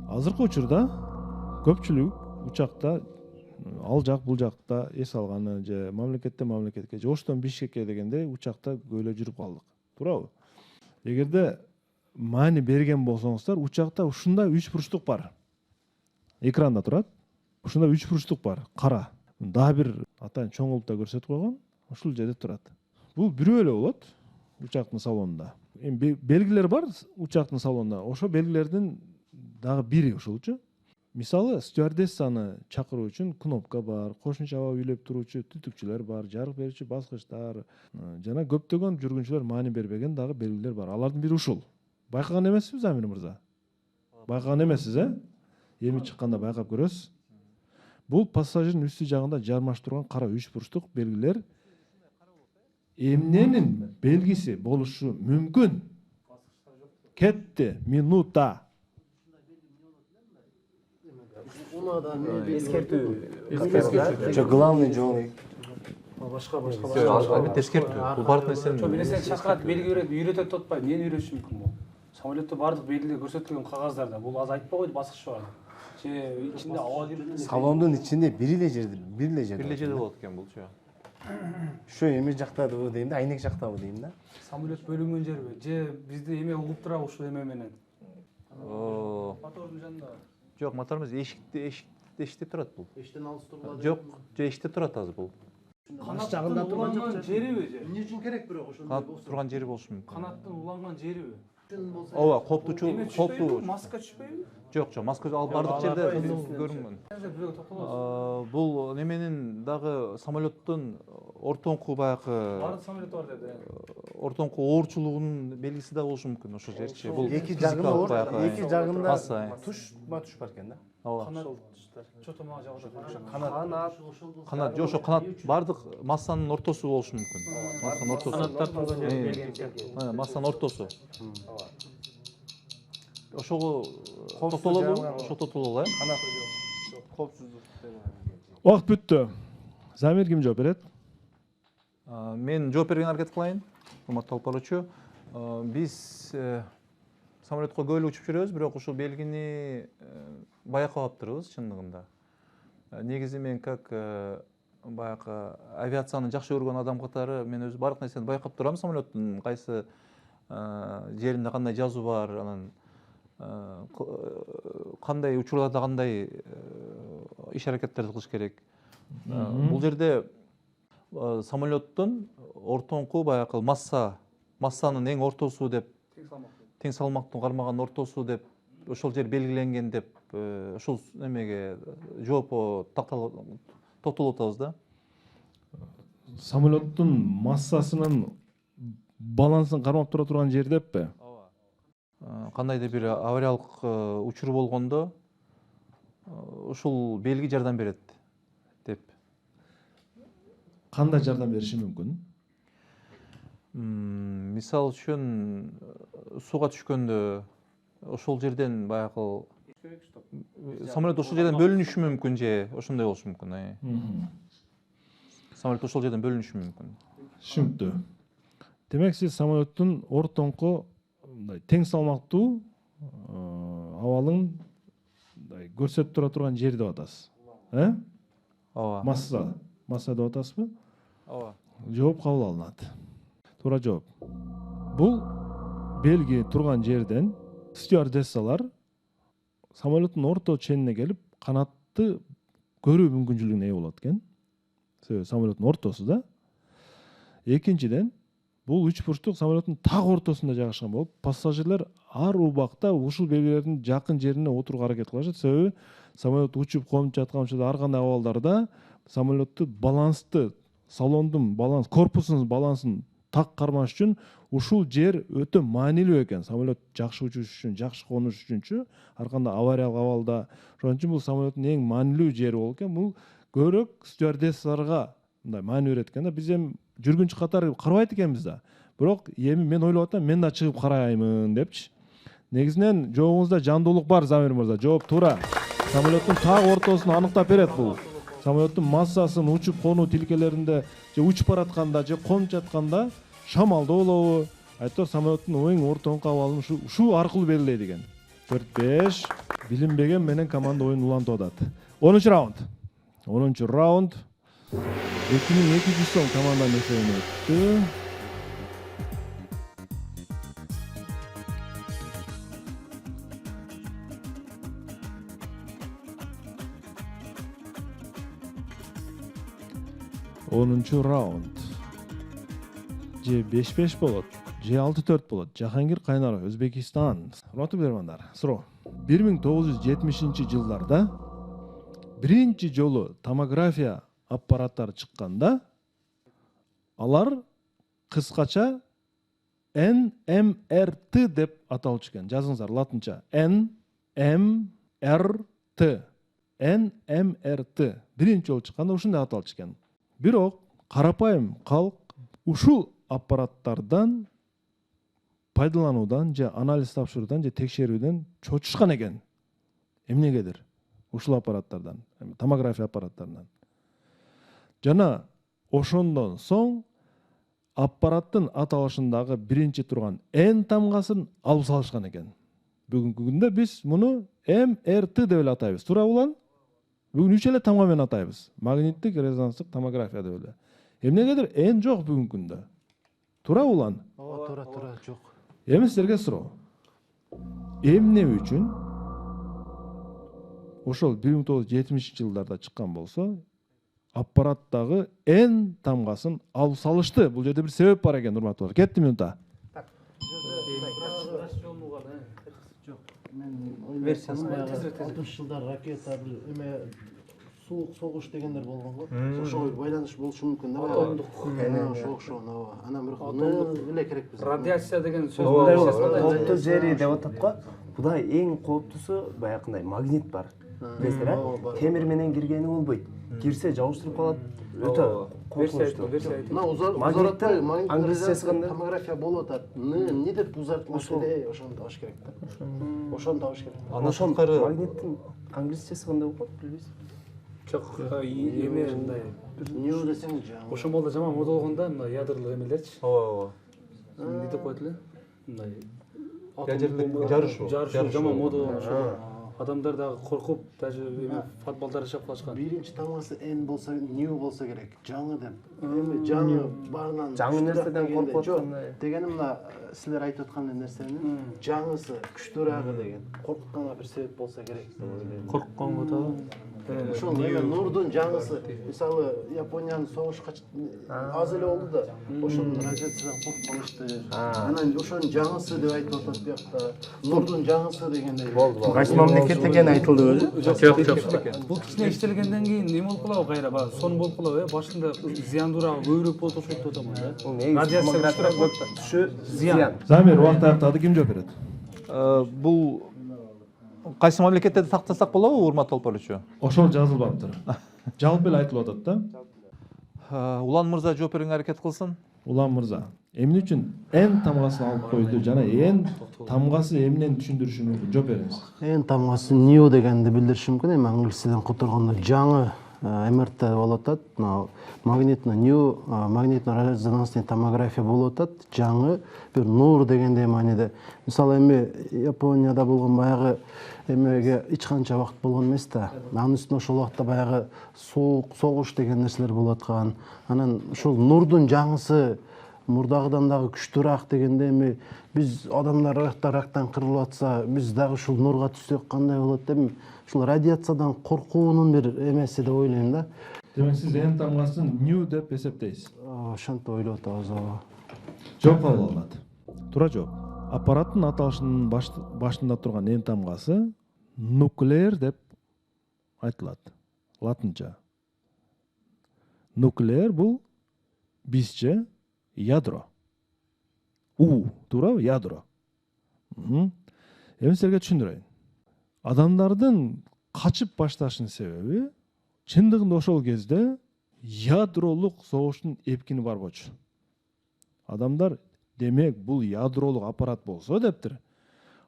Азыркы учурда көпчүлүк учакта ал жак бул жакта эс алганы же мамлекетке же Оштон Бишкекке дегенде учакта көйлө жүрүп калдык. Туурабы? Эгерде маани берген болсоңуздар, учакта ушундай 3 бурчтук бар. Экранда турат. Ушундай 3 бурчтук бар. Кара. Дагы бир атайын чоңулуп да көрсөтүп койгон. Ушул жерде турат. Бул бирөө эле болот учактын салонунда. Эми белгилер бар учактын салонунда. Ошо белгилердин дагы бири ушулчу. Мисалы, стюардессаны чакыруу үчүн кнопка бар, кошумча аба үйлөп туруучу түтүкчүлөр бар, жарык берүүчү баскычтар, жана көптөгөн жүргүнчүлөр маани бербеген дагы белгилер бар. Алардын бири ушул. Байкаган эмессизби, Замир мырза? Байкаган эмессиз, Эми чыкканда байкап көрөсүз. Бул пассажирдин үстү жагында жармашып турган кара 3 бурчтук белгилер эмненин белгиси болушу мүмкүн? Кетти минута. Эскертүү. Жо главный жол. башка Албетте эскертүү. Бул бардык нерсени. Бир нерсени чакырат, белги берет, үйрөтөт деп атпайбы? Эмнени үйрөтүшү мүмкүн бул? Самолетте бардык белгилер көрсөтүлгөн кагаздарда. Бул азыр айтпай койду баскыч бар. Же ичинде аба кирип Салондун ичинде бир эле жерде Бир эле жерде болот экен булчу. Ушу эме жактабы дейм да, айнек жактабы дейм да. Самолет бөлүнгөн жерби же бизди эме угуп турабы ушул эме менен? Мотордун жанында. Жок, мотор эмес, эшикте турат бул. Эштен алыс турбады. Жок, эшикте турат азыр бул. Канаттын уланган жериби же? Эмне үчүн керек бирок ошондой Канат болсо? турган жери болушу мүмкүн. Канаттын уланган жериби? Ооба, коптучу, Эме түшпөйбү? Маска түшпөйбү? Жок, маска ал бардык жерде көрүнгөн. Бирөө токтолот. Бул неменин дагы самолеттун ортоңку баягы Баардык самолет бар деди. ортоңку оорчулугунун белгиси да болушу мүмкүн ошол жерчи. Бул Эки жагында эки жагында масса. туш бар экен да. Ооба. Чото мага жагат. Канат, жок, ошо канат бардык массанын ортосу болушу мүмкүн. Массанын ортосу. Канаттар турган жер белгиленген. Массанын ортосу. Ошого токтолобу? Ошо токтололу, э? Коопсуздук. Убакыт бүттү. Замир ким жооп берет? Мен жооп берген аракет кылайын. Урматтуу алып баруучу. Биз самолетко көп эле учуп жүрөбүз, бирок ушул белгини байкабаптырбыз чындыгында. Негизи мен как баягы авиацияны жакшы көргөн адам катары мен өзү баардык нерсени байкап турам, самолеттун кайсы жеринде кандай жазуу бар, анан кандай учурларда кандай иш аракеттерди кылыш керек. Бул жерде самолеттун ортоңку баягы массанын эң ортосу деп, тең салмактын кармаган ортосу деп ошол жер белгиленген деп ушул немеге жоопко токтолуп атабыз да. Самолеттун массасынын балансын кармап тура турган жер деппи? Кандайдыр бир авариялык учур болгондо ушул белги жардам берет деп. Кандай жардам бериши мүмкүн? Мисалы үчүн сууга түшкөндө ошол жерден баягы самолет ошол жерден бөлүнүшү мүмкүн же ошондой болушу мүмкүн. Самолет ошол жерден бөлүнүшү мүмкүн. Түшүнүктүү. Демек сиз самолеттун ортоңку тең салмактуу абалын көрсөтүп тура турган жер деп атасыз. Ооба. Масса деп атасызбы? Ооба. Жооп кабыл алынат. Туура жооп. Бул белги турган жерден стюардессалар самолеттун орто ченине келип канатты көрүү мүмкүнчүлүгүнө ээ болот экен. Самолеттун ортосу да. Экинчиден, бул үч бурчтук самолеттун так ортосунда жайгашкан болуп, пассажирлер ар убакта ушул белгилердин жакын жерине отурууга аракет кылышат. Себеби самолет учуп конуп жаткан учурда ар кандай абалдарда самолетту балансты, салондун баланс, корпусунун балансын так кармаш үчүн ушул жер өтө маанилүү экен. Самолет жакшы учуш үчүн, жакшы конуш үчүнчү, ар кандай авариялык абалда. Ошон үчүн бул самолеттун эң маанилүү жери болуп экен. Бул көбүрөөк стюардессаларга мындай маани берет экен да. Биз эми жүргүнчү катары карабайт экенбиз да. Бирок эми мен ойлоп атам, мен да чыгып караймын депчи. Негизинен жообуңузда жандуулук бар, Замир мырза. Жооп туура. Самолеттун так ортосун аныктап берет бул. Самолеттун массасын учуп конуу тилкелеринде же учуп баратканда же конуп жатканда шамалдоо болобу, айтор самолеттун эң ортоңку абалын ушул аркылуу белгилейт экен. 4-5 билинбеген менен команда оюн улантып атат. 10-чу раунд. 10-чу раунд. 2200 сом команданын эсебине өттү. Onuncu раунд. Же 5-5 болот, же 6-4 болот. Жахангир Кайнаров, Өзбекистан. Урматтуу билермандар, суроо. 1970-жылдарда биринчи жолу томография аппараттары чыкканда алар кыскача NMRT деп аталчу экен. Жазыңыздар латынча. NMRT. NMRT. Биринчи жолу чыкканда ушундай аталчу экен. Бирок карапайым калк ушул аппараттардан пайдалануудан же анализ тапшыруудан же текшерүүдөн чочушкан экен. Эмнегедир? Ушул аппараттардан, томография аппараттарынан. Жана ошондон соң аппараттын аталышындагы биринчи турган N тамгасын алып салышкан экен. Бүгүнкү күндө биз муну MRT деп эле атайбыз. Туура улан? Бүгүн 3 эле тамга менен атайбыз. Магниттик резонанстык томография деп эле. эмнегедир эн жок бүгүнкү күндө. Туурабы улан? Туура жок. Эми силерге суроо. Эмне үчүн ошол 1970-жылдарда чыккан болсо, аппараттагы эн тамгасын алып салышты? Бул жерде бир себеп бар экен, урматтуулар. Кетти минута. Версиясы 60-жылдар ракета бир эме суук согуш дегендер болгон го. Ошого байланыш болушу мүмкүн да. Атомдук. Ошо окшогон ооба. Анан бирок ноолук эле керек бизге. Радиация деген сөз Кооптуу жери деп атат го. Будай эң кооптуусу баягындай магнит бар. Билесиздер, темир менен киргени болбойт. Кирсе жабыштырып калат. Өтө коркунучтуу. Магниттен англисчеси кандай? томография болуп атат. Эмне деп узартылат эле ошону табыш керек да. Ошону табыш керек. Ошол магниттин англисчеси кандай болот билбейсиз? жок эме мындай Нью десең жаңы. ошол молда жаман мода болгондо мына ядерлык эмелерчи ооба. эмне деп коет эле мындай Ядерлик жарышуу. жарышуу жаман мода болгон ошол адамдар дагы коркуп даже эме футболдар жашап калышкан. Биринчи тамгасы N болсо, New болсо керек. Жаңы деп. Эми жаңы баарынан Жаңы нерседен коркуп аткандай. Дегеним мына силер айтып аткан нерсенин жаңысы күчтүүрөөгү деген. Коркутканга бир себеп болсо керек деп ойлойм. Коркконго да Ошол эми Нурдун жаңысы, мисалы Япониянын согушка аз эле болду да, ошонун радиациядан коркуп калышты. Анан ошонун жаңысы деп айтып атат биякта. Нурдун жаңысы дегендей. Кайсы мамлекет экени айтылды өзү? жок. Бул кичине иштелгенден кийин эме болуп калабы кайра баягы сон болуп калабы, башында зыяндуураак көбүрөөк болот окшойт деп атам да. Радиация күчтүүрөөк болот да. Түшү зыян. Замир, убакыт аяктады, ким жооп берет? Бул кайсы мамлекетте тактасак болобу, урматтуу алпарычу? Ошол жазылбаптыр. Жалпы эле айтылып атат да. Улан мырза жооп берүүгө аракет кылсын. Улан мырза, эмне үчүн эн тамгасын алып койду жана эн тамгасы эмнени түшүндүрүшү мүмкүн? Жооп бериңиз. Эн тамгасы New дегенди билдириши мүмкүн. Эми англисчеден которгондо жаңы МРТ болуп атат. Магнитный New, магнитно-резонансный томография болуп атат. Жаңы бир нур дегендей мааниде. Мисалы эми Японияда болгон баягы эмеге эч канча убакыт болгон эмес да. Анын үстүнө ошол убакта баягы суук согуш деген нерселер болуп аткан. Анан ушул нурдун жаңысы мурдагыдан дагы күчтүүрөөк дегенде эми биз адамдар рактан кырылып атса, биз дагы ушул нурга түссөк кандай болот деп ушул радиациядан коркуунун бир эмеси деп ойлойм да. Демек сиз эн тамгасын new деп эсептейсиз. Ошентип ойлоп атабыз ооба. Жооп кабыл алынат. Туура жооп. Аппараттын аталышынын башында турган эн тамгасы нуклеер деп айтылат. Латынча. Нуклеер бул бизче ядро. Туурабы? Ядро. Эми силерге түшүндүрөйүн. Адамдардын качып башташынын себеби чындыгында ошол кезде ядролук согуштун эпкини бар болчу. Адамдар демек бул ядролук аппарат болсо дептир.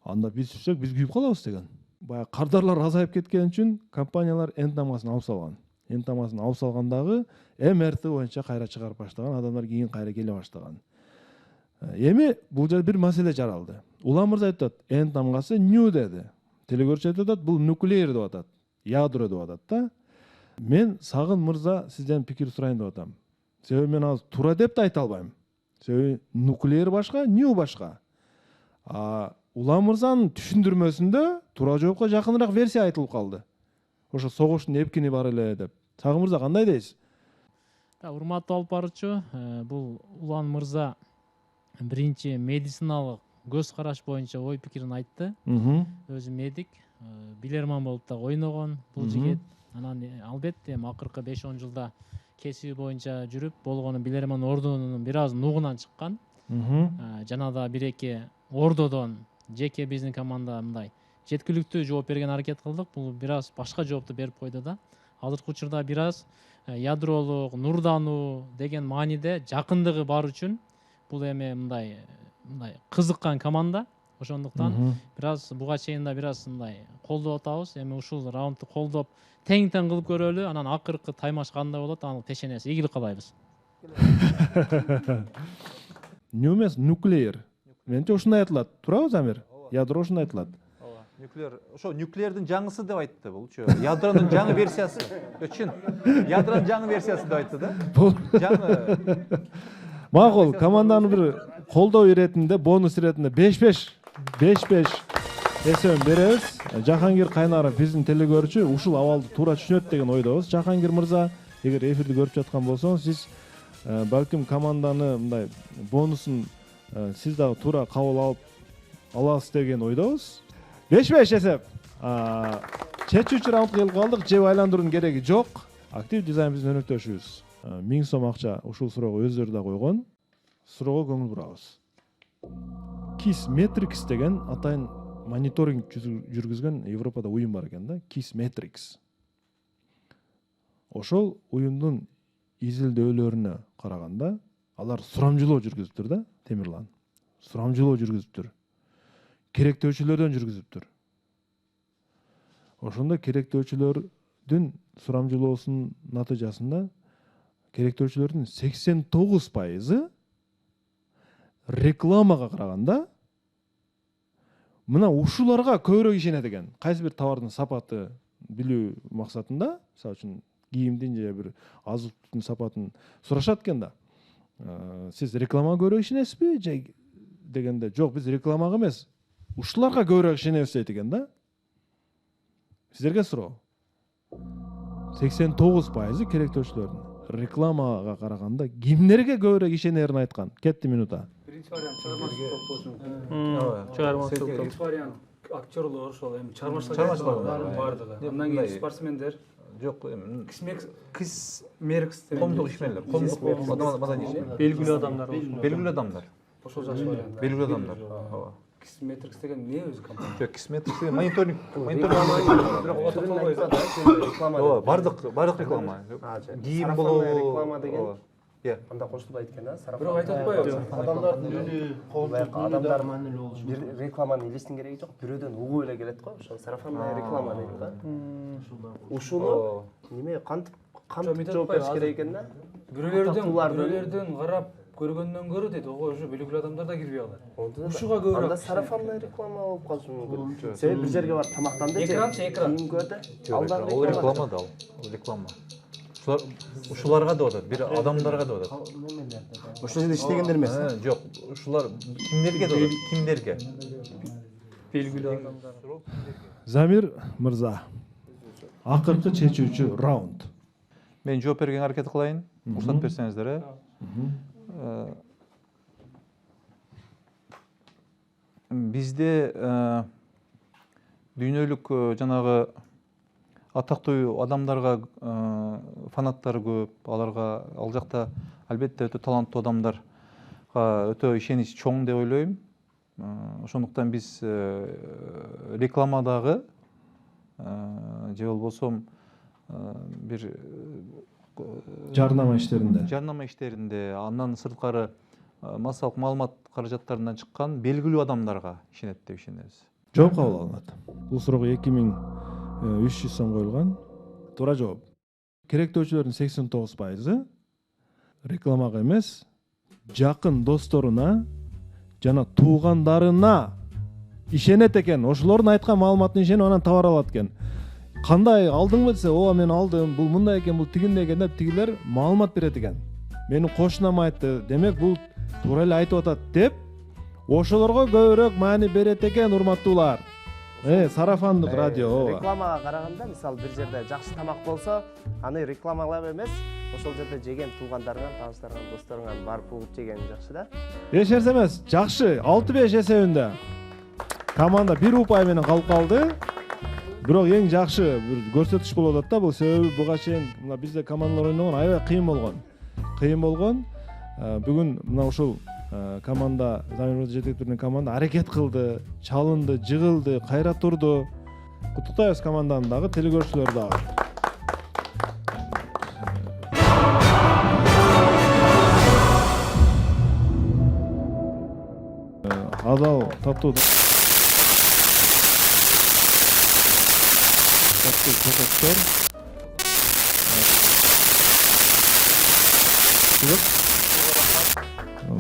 Анда биз түшсөк биз күйүп калабыз деген. Баягы кардарлар азайып кеткен үчүн компаниялар эн тамгасын алып салган. Эн тамгасын алып салгандагы МРТ боюнча кайра чыгарып баштаган, адамдар кийин кайра келе баштаган. Эми бул жерде бир маселе жаралды. Улан мырза айтып атат, эн тамгасы new деди. Телекөрүүчү айтып атат, бул нуклеер деп атат. Ядро деп атат да. Мен Сагын мырза сизден пикир сурайын деп атам. Себеби мен азыр туура деп да айта албайм. Себеби нуклеер башка, new башка. Улан мырзанын түшүндүрмөсүндө туура жоопко жакыныраак версия айтылып калды. Ошо согуштун эпкини бар эле деп. Сагын мырза кандай дейсиз? Урматтуу алып баруучу, бул Улан мырза биринчи медициналык көз караш боюнча ой пикирин айтты. Өзү медик, билерман болуп да ойногон бул жигит. Анан албетте акыркы 5-10 жылда кесиби боюнча жүрүп болгону билерман ордунун бир аз нугунан чыккан. Жана да бир-эки ордодон жеке биздин команда мындай жеткиликтүү жооп берген аракет кылдык. Бул бир аз башка жоопту берип койду да. Азыркы учурда бир аз ядролук нурдануу деген мааниде жакындыгы бар үчүн бул эми мындай кызыккан команда. Ошондуктан бир аз буга чейин да бир аз мындай колдоп атабыз. Эми ушул раундду колдоп тең-тең кылып көрөлү. Анан акыркы таймаш кандай болот, аны тешенеси ийгилик каалайбыз. New эмес, нуклеер. Менимче ушундай айтылат. Туурабы, Замир? Ядро ушундай айтылат. ошо нуклеардын жаңысы деп айтты булчу. Ядронун жаңы версиясы. Чын. Ядронун жаңы версиясы деп айтты да. Бул Жаңы макул, команданы бир колдоо иретинде, бонус иретинде 5-5 эсебин беребиз. Жахангир Кайнаров биздин телекөрүүчү ушул абалды туура түшүнөт деген ойдобуз. Жахангир мырза, эгер эфирди көрүп жаткан болсоңуз, сиз балким команданы мындай бонусун сиз дагы туура кабыл аласыз деген ойдобуз. 5-5 эсеп. Чечүүчү раундга келип калдык. Жеп айландыруунун кереги жок. Актив дизайн биздин өнөктөшүбүз. 1000 сом акча ушул суроого өздөрү да койгон. Суроого көңүл бурабыз. Kissmetrics деген атайын мониторинг жүргүзгөн Европада уюм бар экен да. Kissmetrics. Ошол уюмдун изилдөөлөрүнө караганда алар сурамжылоо жүргүзүптүр да, Темирлан. Сурамжылоо жүргүзүптүр. Керектөөчүлөрдөн жүргүзүптүр. Ошондо керектөөчүлөрдүн сурамжылоосунун натыйжасында керектөөчүлөрдүн 89% рекламага караганда мына ушуларга көбүрөөк ишенет экен. Кайсы бир товардын сапаты билүү максатында, мисалы үчүн кийимдин же бир азык түлүктүн сапатын сурашат экен да. Сиз рекламага көбүрөөк ишенесизби же дегенде, жок, биз рекламага эмес, ушуларга көбүрөөк ишенебиз дейт экен да. Сиздерге суроо. 89% керектөөчүлөрдүн рекламага караганда кимдерге көбүрөөк ишенерин айткан. Кетти минута. Биринчи вариант чыгармачылык болушу мүмкүн. Чыгармачылык топ. Экинчи вариант актерлор, ошол эми чыгармачылык Чыгармачылык бардыгы. Андан кийин спортсмендер, жок, Меркс коомдук ишмерлер, коомдук маданий, Белгилүү адамдар болушу. белгилүү адамдар. ошол жакшы вариант. Белгилүү адамдар. Ооба. Kissmetrics деген эмне өзү компания? Жок, Kissmetrics деген мониторинг. бирок түрүн айтса да, реклама. Ооба, бардык реклама. Кийим болобу, реклама деген. Иә. Анда кошулуп айт экен, сарафан. Бирок айтып атпайбы? Адамдардын үнү, Адамдар бир рекламаны элестин кереги жок, бирөөдөн угуп эле келет го. Ошол сарафанный реклама дейт да. Ушуну неме кантип жооп бериш керек экен да? Бирөөлөрдөн карап көргөндөн көрө дейт, ого ушу белгилүү адамдар да кирбей калат. Ушуга көбүрөөк. Анда сарафанный реклама болуп калышы мүмкүн. Себеби бир жерге барып тамактанды, экран. көрдү. Ал реклама да, ал реклама. Ушуларга да атат, бир адамдарга да атат. Ошол жерде иштегендер эмес. Жок, ушулар кимдерге да атат? Кимдерге? белгилүү адамдар. Замир мырза. Акыркы чечүүчү раунд. Мен жооп бергенге аракет кылайын. Уруксат берсеңиздер, Бизде дүйнөлүк жанагы атактуу адамдарга фанаттар көп. Аларга ал жакта албетте өтө таланттуу адамдарга өтө ишенич чоң деп ойлойм. Ошондуктан биз рекламадагы же болбосо бир Жарнама иштеринде, андан сырткары массалык маалымат каражаттарынан чыккан белгилүү адамдарга ишенет деп ишенебиз. Жооп кабыл алынат. Бул суроого 2300 сом коюлган. Туура жооп. Керектөөчүлөрдүн 89% рекламага эмес, жакын досторуна жана туугандарына ишенет экен. Ошолордун айткан маалыматына ишенип анан товар алат экен. Кандай алдыңбы десе, ооба мен алдым, бул мындай экен, бул тигиндей экен деп тигилер маалымат берет экен. Менин кошунам айтты, демек бул туура эле айтып атат деп, ошолорго көбүрөөк маани берет экен, урматтуулар. Сарафандык радио, ооба. Рекламага караганда, мисалы бир жерде жакшы тамак болсо, аны рекламалап эмес, ошол жерде жеген туугандарыңан, тааныштарыңан, досторуңан барып угуп жеген жакшы да. Эч нерсе эмес, жакшы. 6-5 эсебинде команда бир упай менен калып калды. Бирок эң жакшы бир көрсөтүш болуп атат да, бул себеби буга чейин мына бизде командалар ойногон аябай кыйын болгон. Бүгүн мына ушул команда, Замир жетектирген команда аракет кылды, чалынды, жыгылды, кайра турду. Куттуктайбыз команданы дагы, телекөрүүчүлөр дагы. Адал, таттуу тотоктор.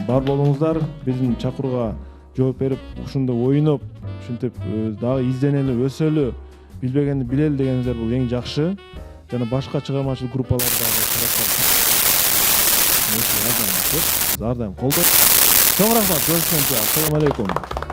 Бар болуңуздар, биздин чакырууга жооп берип, ушундай ойноп, ушинтип дагы изденели, өсөлү, билбегенди билели дегендер бул эң жакшы. Жана башка чыгармачылык группалар дагы карасак. Ар дайым колдойт. Чоң рахмат, көрүшкөнчө. Ассаламу алейкум.